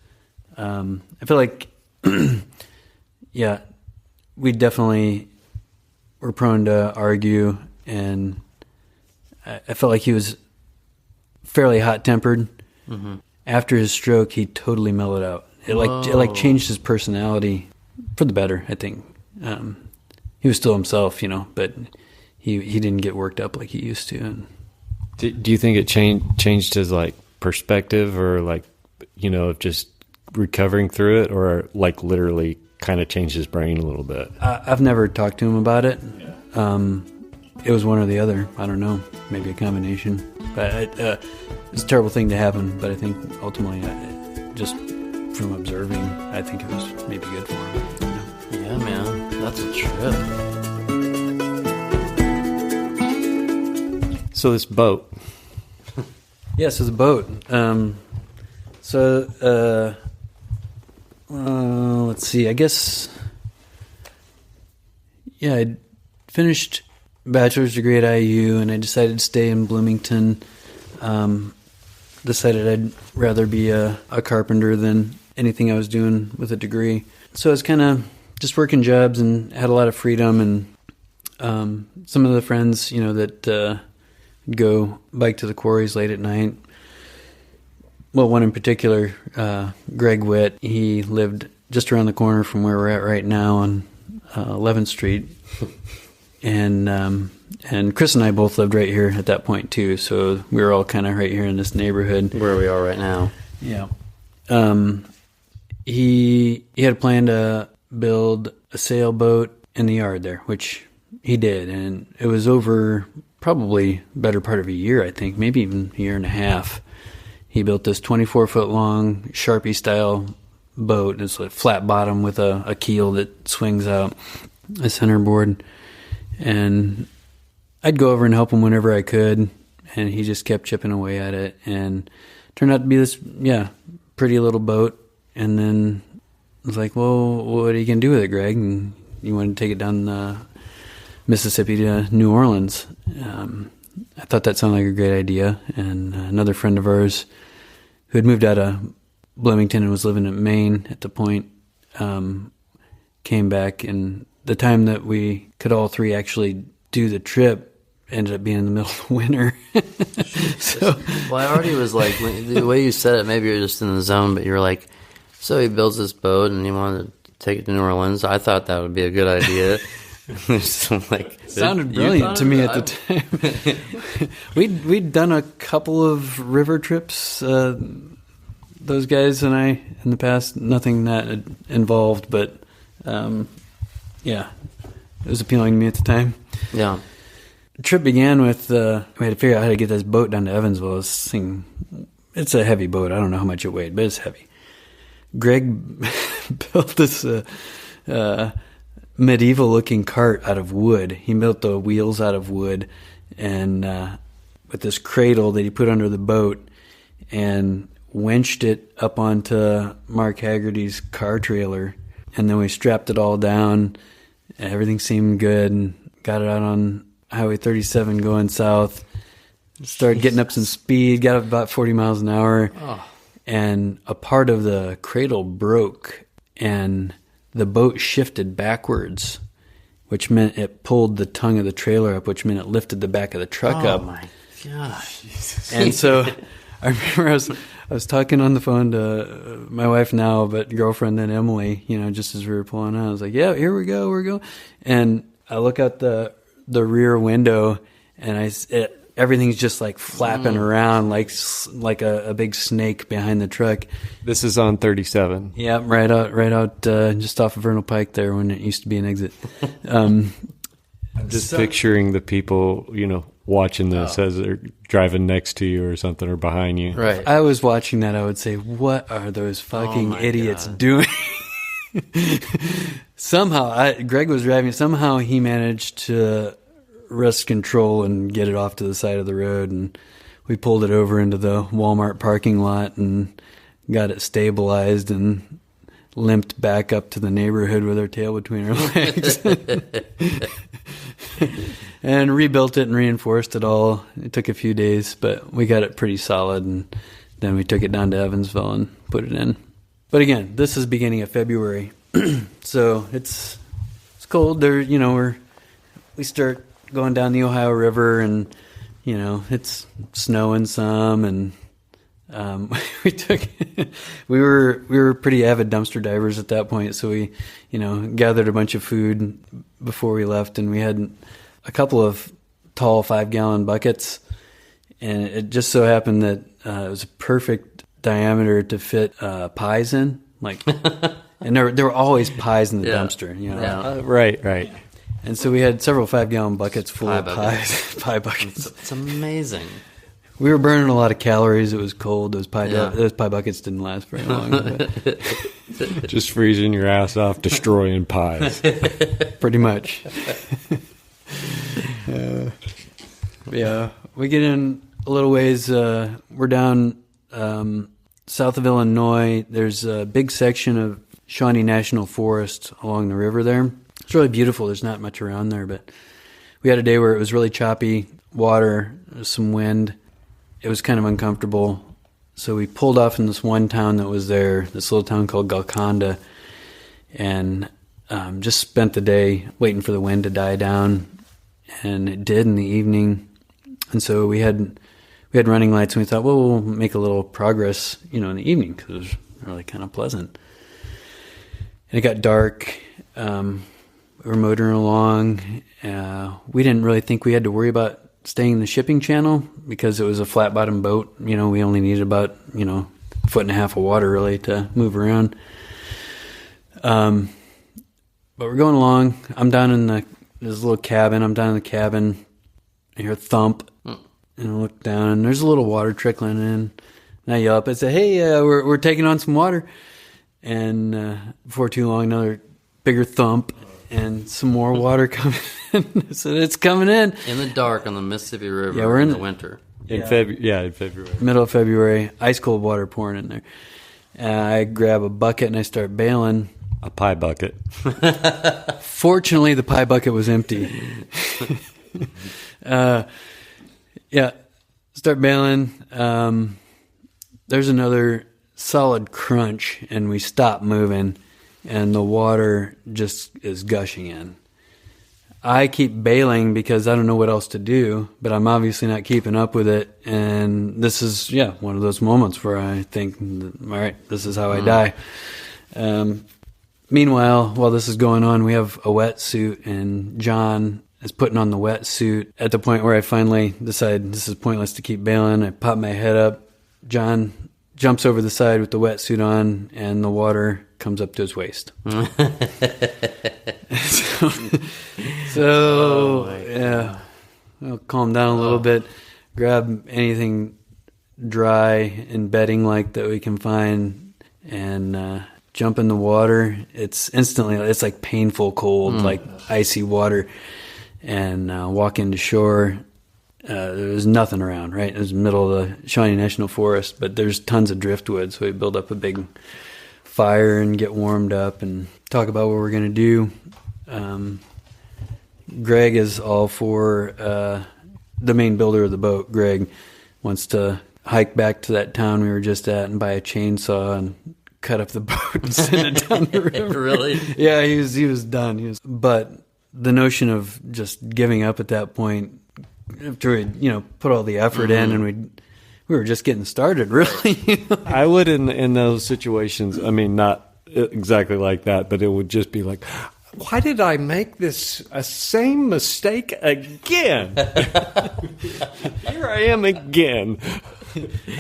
I feel like, we definitely were prone to argue, and I felt like he was fairly hot-tempered. Mm-hmm. After his stroke, he totally mellowed out. It changed his personality for the better, I think. He was still himself, but he didn't get worked up like he used to. And do you think it changed his perspective, or of just recovering through it, or literally kind of changed his brain a little bit? I've never talked to him about it. it was one or the other. I don't know, maybe a combination. But it's a terrible thing to happen. But I think ultimately, just from observing, I think it was maybe good for him. You know? Yeah, man, that's a trip. So this boat. Yes, it's a boat. Let's see. I guess, yeah, I finished bachelor's degree at IU, and I decided to stay in Bloomington. Decided I'd rather be a carpenter than anything I was doing with a degree. So I was kind of just working jobs and had a lot of freedom. And some of the friends, you know, that go bike to the quarries late at night. Well, one in particular, Greg Witt, he lived just around the corner from where we're at right now on 11th Street. And Chris and I both lived right here at that point, too. So we were all kind of right here in this neighborhood. Where we are right now. Yeah. He had a plan to build a sailboat in the yard there, which he did. And it was over probably better part of a year, I think, maybe even a year and a half. He built this 24-foot long Sharpie-style boat. It's a flat bottom with a keel that swings out, a centerboard. And I'd go over and help him whenever I could, and he just kept chipping away at it. And it turned out to be this, pretty little boat. And then I was like, well, what are you going to do with it, Greg? And you wanted to take it down the Mississippi to New Orleans. I thought that sounded like a great idea. And another friend of ours who had moved out of Bloomington and was living in Maine at the point came back. And the time that we could all three actually do the trip ended up being in the middle of the winter. So, well, I already was like, the way you said it, maybe you're just in the zone, but you're like, so he builds this boat and he wanted to take it to New Orleans. I thought that would be a good idea. So sounded brilliant to me at the time. We'd done a couple of river trips, those guys and I, in the past. Nothing that involved, but it was appealing to me at the time. Yeah. The trip began with we had to figure out how to get this boat down to Evansville. It's a heavy boat. I don't know how much it weighed, but it's heavy. Greg built this medieval-looking cart out of wood. He built the wheels out of wood, and with this cradle that he put under the boat, and winched it up onto Mark Haggerty's car trailer. And then we strapped it all down. Everything seemed good, and got it out on Highway 37 going south. Started getting up some speed, got up about 40 miles an hour. Oh. And a part of the cradle broke, and the boat shifted backwards, which meant it pulled the tongue of the trailer up, which meant it lifted the back of the truck up. Oh, my gosh. And so I remember I was talking on the phone to my wife now, but girlfriend then Emily, just as we were pulling out. I was like, yeah, here we go, we're going. And I look out the rear window, and everything's just like flapping around like a big snake behind the truck. This is on 37. Yeah, right out just off of Vernal Pike there when it used to be an exit. I'm just picturing the people, watching this as they're driving next to you or something, or behind you. Right. If I was watching that, I would say, what are those fucking idiots doing? Somehow, Greg was driving. Somehow he managed to wrest control and get it off to the side of the road, and we pulled it over into the Walmart parking lot and got it stabilized and limped back up to the neighborhood with our tail between our legs. And rebuilt it and reinforced it all. It took a few days, but we got it pretty solid, and then we took it down to Evansville and put it in. But again, this is beginning of February, so it's cold there. We start going down the Ohio River, and it's snowing some, and we were pretty avid dumpster divers at that point, so we gathered a bunch of food before we left, and we had a couple of tall 5-gallon buckets, and it just so happened that it was a perfect diameter to fit pies in, and there were always pies in the dumpster, Right. And so we had several 5-gallon buckets full Pie of buckets. pie buckets. It's amazing. We were burning a lot of calories. It was cold. Those pie buckets didn't last very long. But Just freezing your ass off, destroying pies. pretty much. Yeah, we get in a little ways. We're down south of Illinois. There's a big section of Shawnee National Forest along the river there. It's really beautiful. There's not much around there, but we had a day where it was really choppy water, some wind. It was kind of uncomfortable. So we pulled off in this one town that was there, this little town called Golconda, and just spent the day waiting for the wind to die down. And it did in the evening. And so we had running lights, and we thought, well, we'll make a little progress, in the evening, because it was really kind of pleasant. And it got dark. We were motoring along. We didn't really think we had to worry about staying in the shipping channel because it was a flat-bottom boat. We only needed about, a foot and a half of water, really, to move around. But we're going along. I'm down in this little cabin. I'm down in the cabin. I hear a thump. And I look down, and there's a little water trickling in. And I yell up. I say, hey, we're taking on some water. And before too long, another bigger thump and some more water coming in. So it's coming in. In the dark on the Mississippi River. Yeah, we're in the winter. In February. Middle of February. Ice cold water pouring in there. I grab a bucket and I start bailing. A pie bucket. Fortunately, the pie bucket was empty. Start bailing. There's another solid crunch, and we stop moving, and the water just is gushing in. I keep bailing because I don't know what else to do, but I'm obviously not keeping up with it, and this is, one of those moments where I think, all right, this is how I die. Meanwhile, while this is going on, we have a wetsuit, and John is putting on the wetsuit at the point where I finally decide this is pointless to keep bailing. I pop my head up. John jumps over the side with the wetsuit on, and the water comes up to his waist. I'll calm down a little bit, grab anything dry and bedding like that we can find, and jump in the water. It's like painful cold, like icy water. And walk into shore. There was nothing around, right? It was the middle of the Shawnee National Forest, but there's tons of driftwood, so we build up a big fire and get warmed up and talk about what we're going to do. Greg is all for the main builder of the boat. Greg wants to hike back to that town we were just at and buy a chainsaw and cut up the boat and send it down the river. Really? Yeah, he was done. But the notion of just giving up at that point, after we, put all the effort in, and we were just getting started, really. I would in those situations. I mean, not exactly like that, but it would just be like, why did I make this same mistake again? Here I am again.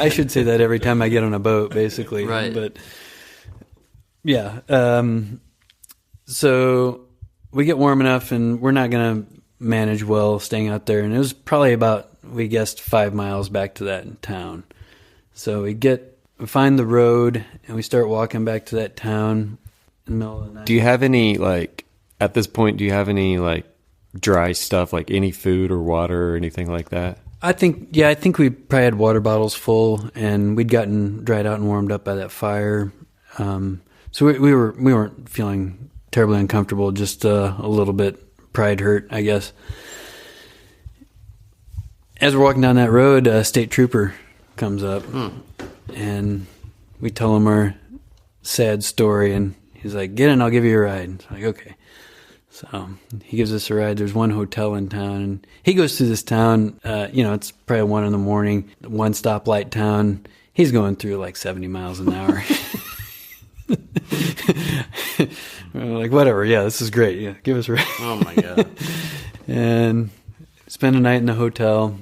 I should say that every time I get on a boat, basically. Right. But yeah, so we get warm enough, and we're not going to manage well staying out there. And it was probably about, we guessed, 5 miles back to that town. So we find the road, and we start walking back to that town in the middle of the night. Do you have any, at this point, dry stuff, like any food or water or anything like that? I think we probably had water bottles full, and we'd gotten dried out and warmed up by that fire. So we weren't feeling terribly uncomfortable, just a little bit pride hurt, I guess. As we're walking down that road, a state trooper comes up, and we tell him our sad story, and he's like, "Get in, I'll give you a ride." It's like, okay. So he gives us a ride. There's one hotel in town, and he goes through this town. It's probably 1 a.m, one stoplight town. He's going through like 70 miles an hour. We're like, whatever, yeah, this is great. Yeah, give us a ride. Oh my God. And spend a night in the hotel.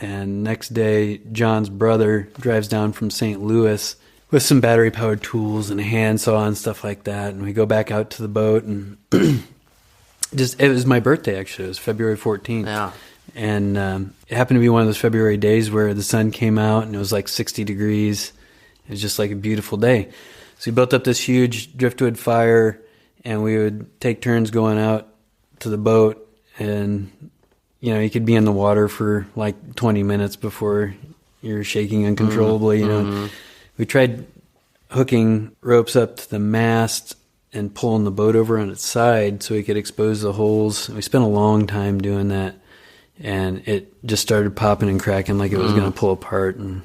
And next day, John's brother drives down from St. Louis with some battery-powered tools and a handsaw and stuff like that. And we go back out to the boat, and It was my birthday, actually. It was February 14th. Yeah. And it happened to be one of those February days where the sun came out and it was like 60 degrees. It was just like a beautiful day. So we built up this huge driftwood fire, and we would take turns going out to the boat. And, you know, you could be in the water for like 20 minutes before you're shaking uncontrollably. You know, we tried hooking ropes up to the mast and pulling the boat over on its side so we could expose the holes. We spent a long time doing that, and it just started popping and cracking like it was going to pull apart. And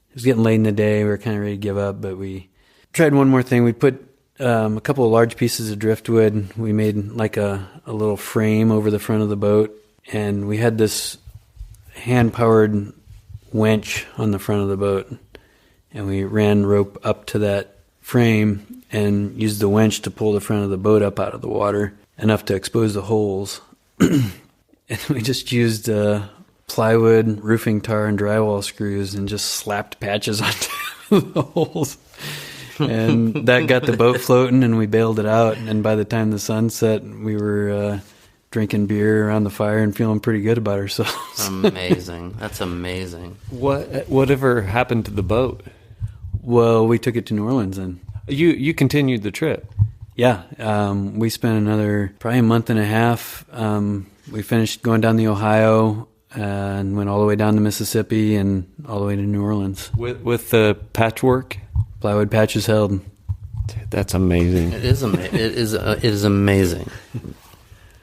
it was getting late in the day. We were kind of ready to give up, but we tried one more thing. We put a couple of large pieces of driftwood. We made like a little frame over the front of the boat, and we had this hand-powered winch on the front of the boat, and we ran rope up to that frame and used the winch to pull the front of the boat up out of the water, enough to expose the holes. And we just used plywood, roofing tar, and drywall screws and just slapped patches on top of the holes. And that got the boat floating, and we bailed it out. And by the time the sun set, we were drinking beer around the fire and feeling pretty good about ourselves. Amazing. That's amazing. Whatever happened to the boat? Well, we took it to New Orleans, and you continued the trip. Yeah, we spent another probably a month and a half. We finished going down the Ohio and went all the way down to Mississippi and all the way to New Orleans. With the patchwork? Plywood patches held. Dude, that's amazing. It is amazing.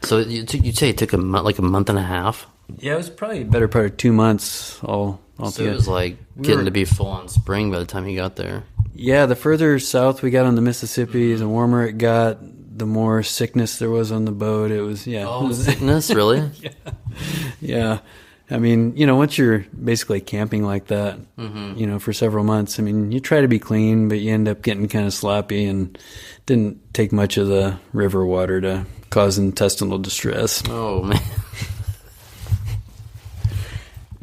So you say it took a month and a half? Yeah, it was probably a better part of 2 months all So together. it was like getting to be full on spring by the time you got there. Yeah, the further south we got on the Mississippi, the warmer it got, the more sickness there was on the boat. It was, yeah. Oh, sickness, really? Yeah. I mean, you know, once you're basically camping like that, you know, for several months, I mean, you try to be clean, but you end up getting kind of sloppy, and didn't take much of the river water to cause intestinal distress. Oh, man.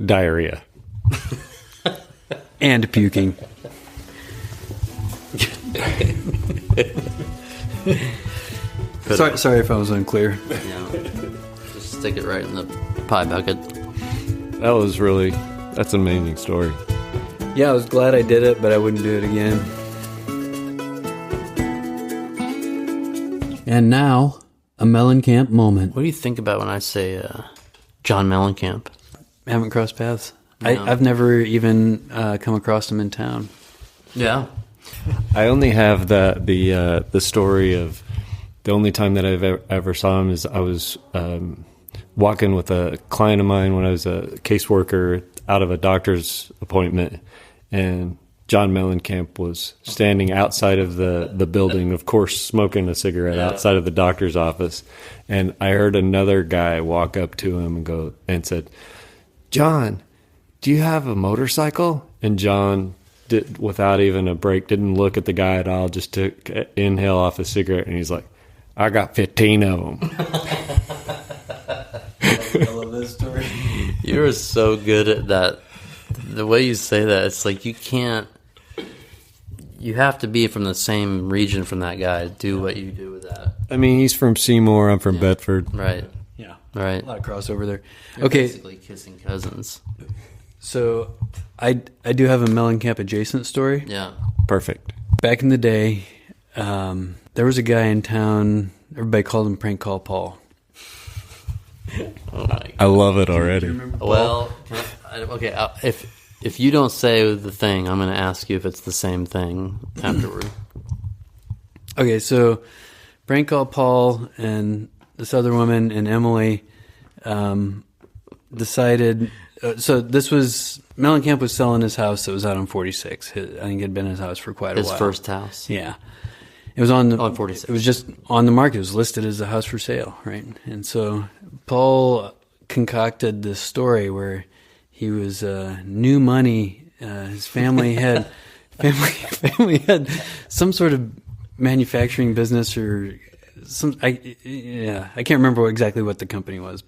Diarrhea. And puking. Sorry if I was unclear. Yeah. Just stick it right in the pie bucket. That's an amazing story. Yeah, I was glad I did it, but I wouldn't do it again. And now, a Mellencamp moment. What do you think about when I say John Mellencamp? I haven't crossed paths. No. I've never even come across him in town. Yeah. I only have the story of the only time that I've ever saw him is I was walking with a client of mine when I was a caseworker out of a doctor's appointment, and John Mellencamp was standing outside of the building, of course, smoking a cigarette outside of the doctor's office. And I heard another guy walk up to him and said, "John, do you have a motorcycle?" And John, without even a break, didn't look at the guy at all, just took an inhale off a cigarette, and he's like, "I got 15 of them." I love this story. You're so good at that. The way you say that, it's like you have to be from the same region from that guy to do what you do with that. I mean, he's from Seymour, I'm from Bedford. Right. Yeah. Right. A lot of crossover there. You're Okay. basically kissing cousins. So I do have a Mellencamp adjacent story. Yeah. Perfect. Back in the day, there was a guy in town, everybody called him Prank Call Paul. Oh my I love it already. Well, okay. If you don't say the thing, I'm going to ask you if it's the same thing afterward. Okay, so Prank Call Paul and this other woman and Emily decided. So this was Mellencamp was selling his house that was out on 46. I think it had been his house for quite a while. His first house. Yeah. It was on 46. It was just on the market. It was listed as a house for sale, right? And so Paul concocted this story where he was new money. His family had family had some sort of manufacturing business or some. I can't remember exactly what the company was,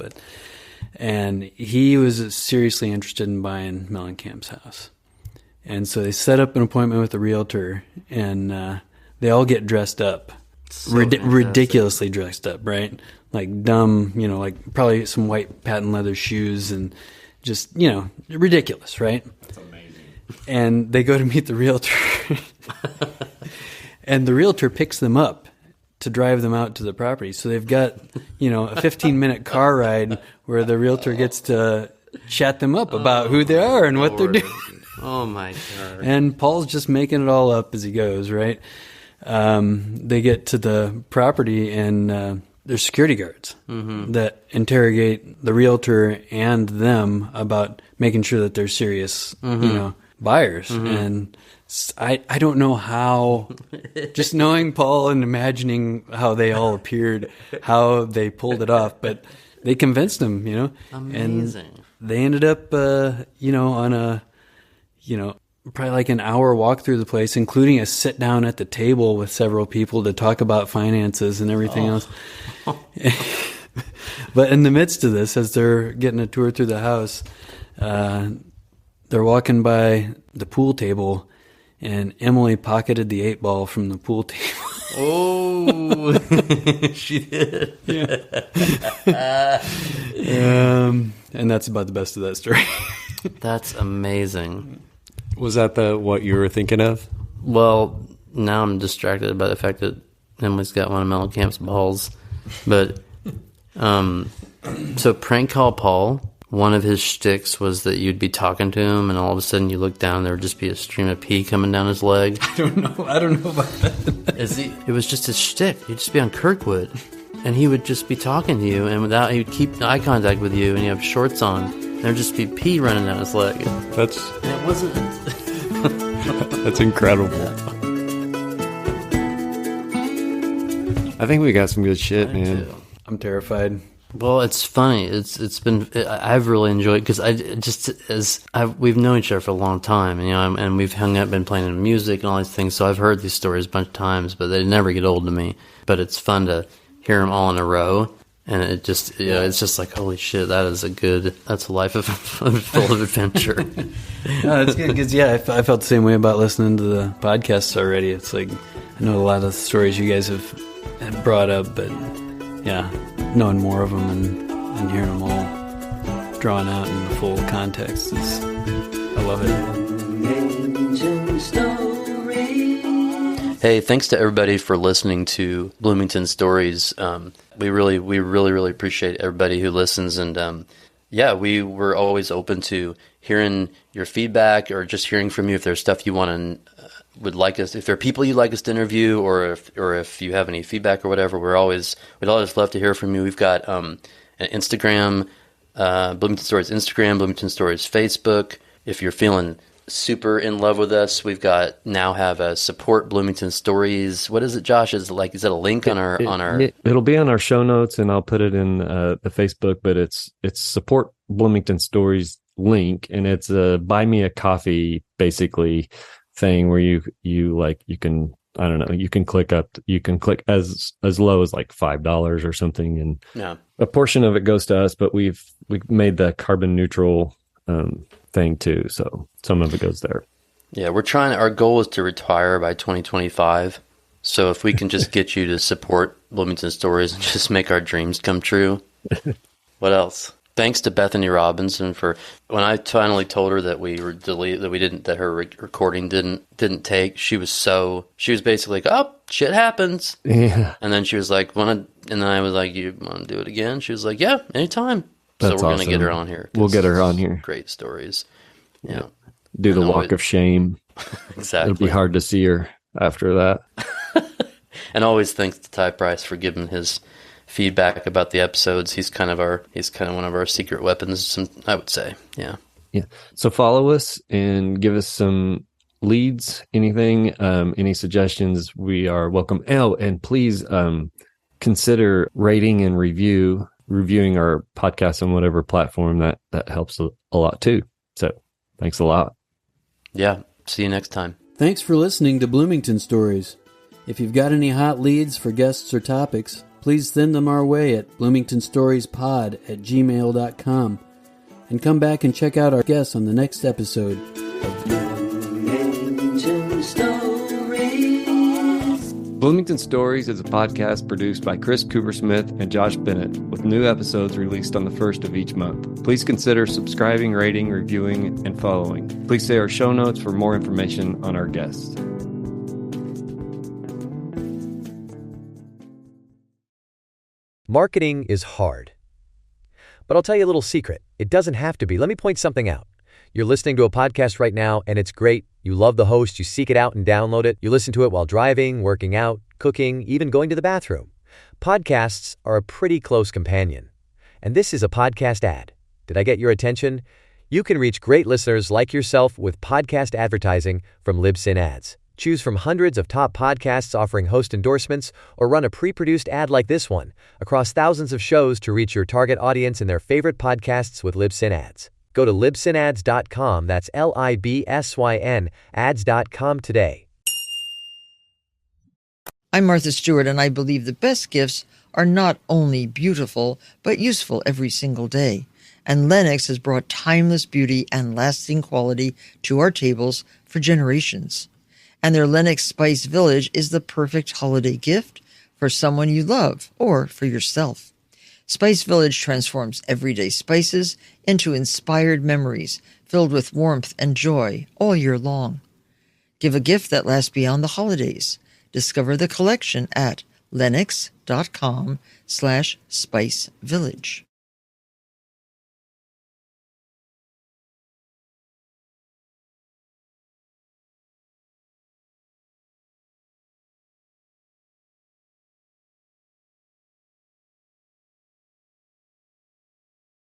and he was seriously interested in buying Mellencamp's house. And so they set up an appointment with a realtor, and they all get dressed up. So fantastic. Ridiculously dressed up, right? Like dumb, like probably some white patent leather shoes and just, ridiculous, right? That's amazing. And they go to meet the realtor. And the realtor picks them up to drive them out to the property. So they've got, a 15-minute car ride where the realtor gets to chat them up about who they are and what they're doing. Oh, my God. And Paul's just making it all up as he goes, right? They get to the property and there's security guards that interrogate the realtor and them about making sure that they're serious, buyers. And I don't know how, just knowing Paul and imagining how they all appeared, how they pulled it off, but they convinced him, Amazing. And they ended up, on a, probably like an hour walk through the place, including a sit down at the table with several people to talk about finances and everything else. But in the midst of this, as they're getting a tour through the house, they're walking by the pool table, and Emily pocketed the 8-ball from the pool table. Oh, she did. Yeah. And that's about the best of that story. That's amazing. Was that what you were thinking of? Well, now I'm distracted by the fact that Emily's got one of Mellencamp's balls. But, so Prank Call Paul, one of his shticks was that you'd be talking to him and all of a sudden you look down and there would just be a stream of pee coming down his leg. I don't know about that. It was just his shtick. You'd just be on Kirkwood and he would just be talking to you and he'd keep eye contact with you and you have shorts on and there'd just be pee running down his leg. That's... And it wasn't... That's incredible. I think we got some good shit, man. I'm terrified. Well, it's funny. I've really enjoyed because we've known each other for a long time, and we've hung out, been playing music and all these things. So I've heard these stories a bunch of times, but they never get old to me. But it's fun to hear them all in a row, and it just it's just like holy shit, that's a life full of adventure. No, it's good because I felt the same way about listening to the podcasts already. It's like I know a lot of the stories you guys have brought up, but yeah, knowing more of them and hearing them all drawn out in the full context I love it. Hey, thanks to everybody for listening to Bloomington Stories. We really appreciate everybody who listens, and we were always open to hearing your feedback or just hearing from you if there's stuff you want to would like us, if there are people you'd like us to interview, or if you have any feedback or whatever. We'd always love to hear from you. We've got an Instagram, Bloomington Stories Instagram, Bloomington Stories Facebook. If you're feeling super in love with us, we've got have a support Bloomington Stories. What is it, Josh? Is that a link on our It'll be on our show notes, and I'll put it in the Facebook. But it's support Bloomington Stories link, and it's a buy me a coffee basically thing where you can, I don't know, you can click as low as like $5 or something, and a portion of it goes to us, but we've made the carbon neutral thing too, so some of it goes there. Our goal is to retire by 2025, so if we can just get you to support Bloomington Stories and just make our dreams come true. What else? Thanks to Bethany Robinson for when I finally told her that that her recording didn't take. She was basically like, "Oh, shit happens." Yeah. And then she was like, and then I was like, "You want to do it again?" She was like, "Yeah, anytime." That's so we're awesome. Gonna get her on here. We'll get her on here. Great stories. Yeah. Do the walk of shame. Exactly. It'll be hard to see her after that. And always thanks to Ty Price for giving his feedback about the episodes. He's kind of one of our secret weapons, I would say. Yeah. So follow us and give us some leads, anything, any suggestions. We are welcome. Oh, and please consider rating and reviewing our podcast on whatever platform that helps a lot too. So thanks a lot. Yeah. See you next time. Thanks for listening to Bloomington Stories. If you've got any hot leads for guests or topics, please send them our way at bloomingtonstoriespod@gmail.com. And come back and check out our guests on the next episode of Bloomington Stories. Bloomington Stories is a podcast produced by Chris Coopersmith and Josh Bennett, with new episodes released on the first of each month. Please consider subscribing, rating, reviewing, and following. Please see our show notes for more information on our guests. Marketing is hard. But I'll tell you a little secret. It doesn't have to be. Let me point something out. You're listening to a podcast right now, and it's great. You love the host. You seek it out and download it. You listen to it while driving, working out, cooking, even going to the bathroom. Podcasts are a pretty close companion. And this is a podcast ad. Did I get your attention? You can reach great listeners like yourself with podcast advertising from Libsyn Ads. Choose from hundreds of top podcasts offering host endorsements, or run a pre-produced ad like this one across thousands of shows to reach your target audience in their favorite podcasts with Libsyn Ads. Go to libsynads.com, that's Libsyn, ads.com today. I'm Martha Stewart, and I believe the best gifts are not only beautiful, but useful every single day. And Lennox has brought timeless beauty and lasting quality to our tables for generations. And their Lennox Spice Village is the perfect holiday gift for someone you love or for yourself. Spice Village transforms everyday spices into inspired memories filled with warmth and joy all year long. Give a gift that lasts beyond the holidays. Discover the collection at lennox.com/spicevillage.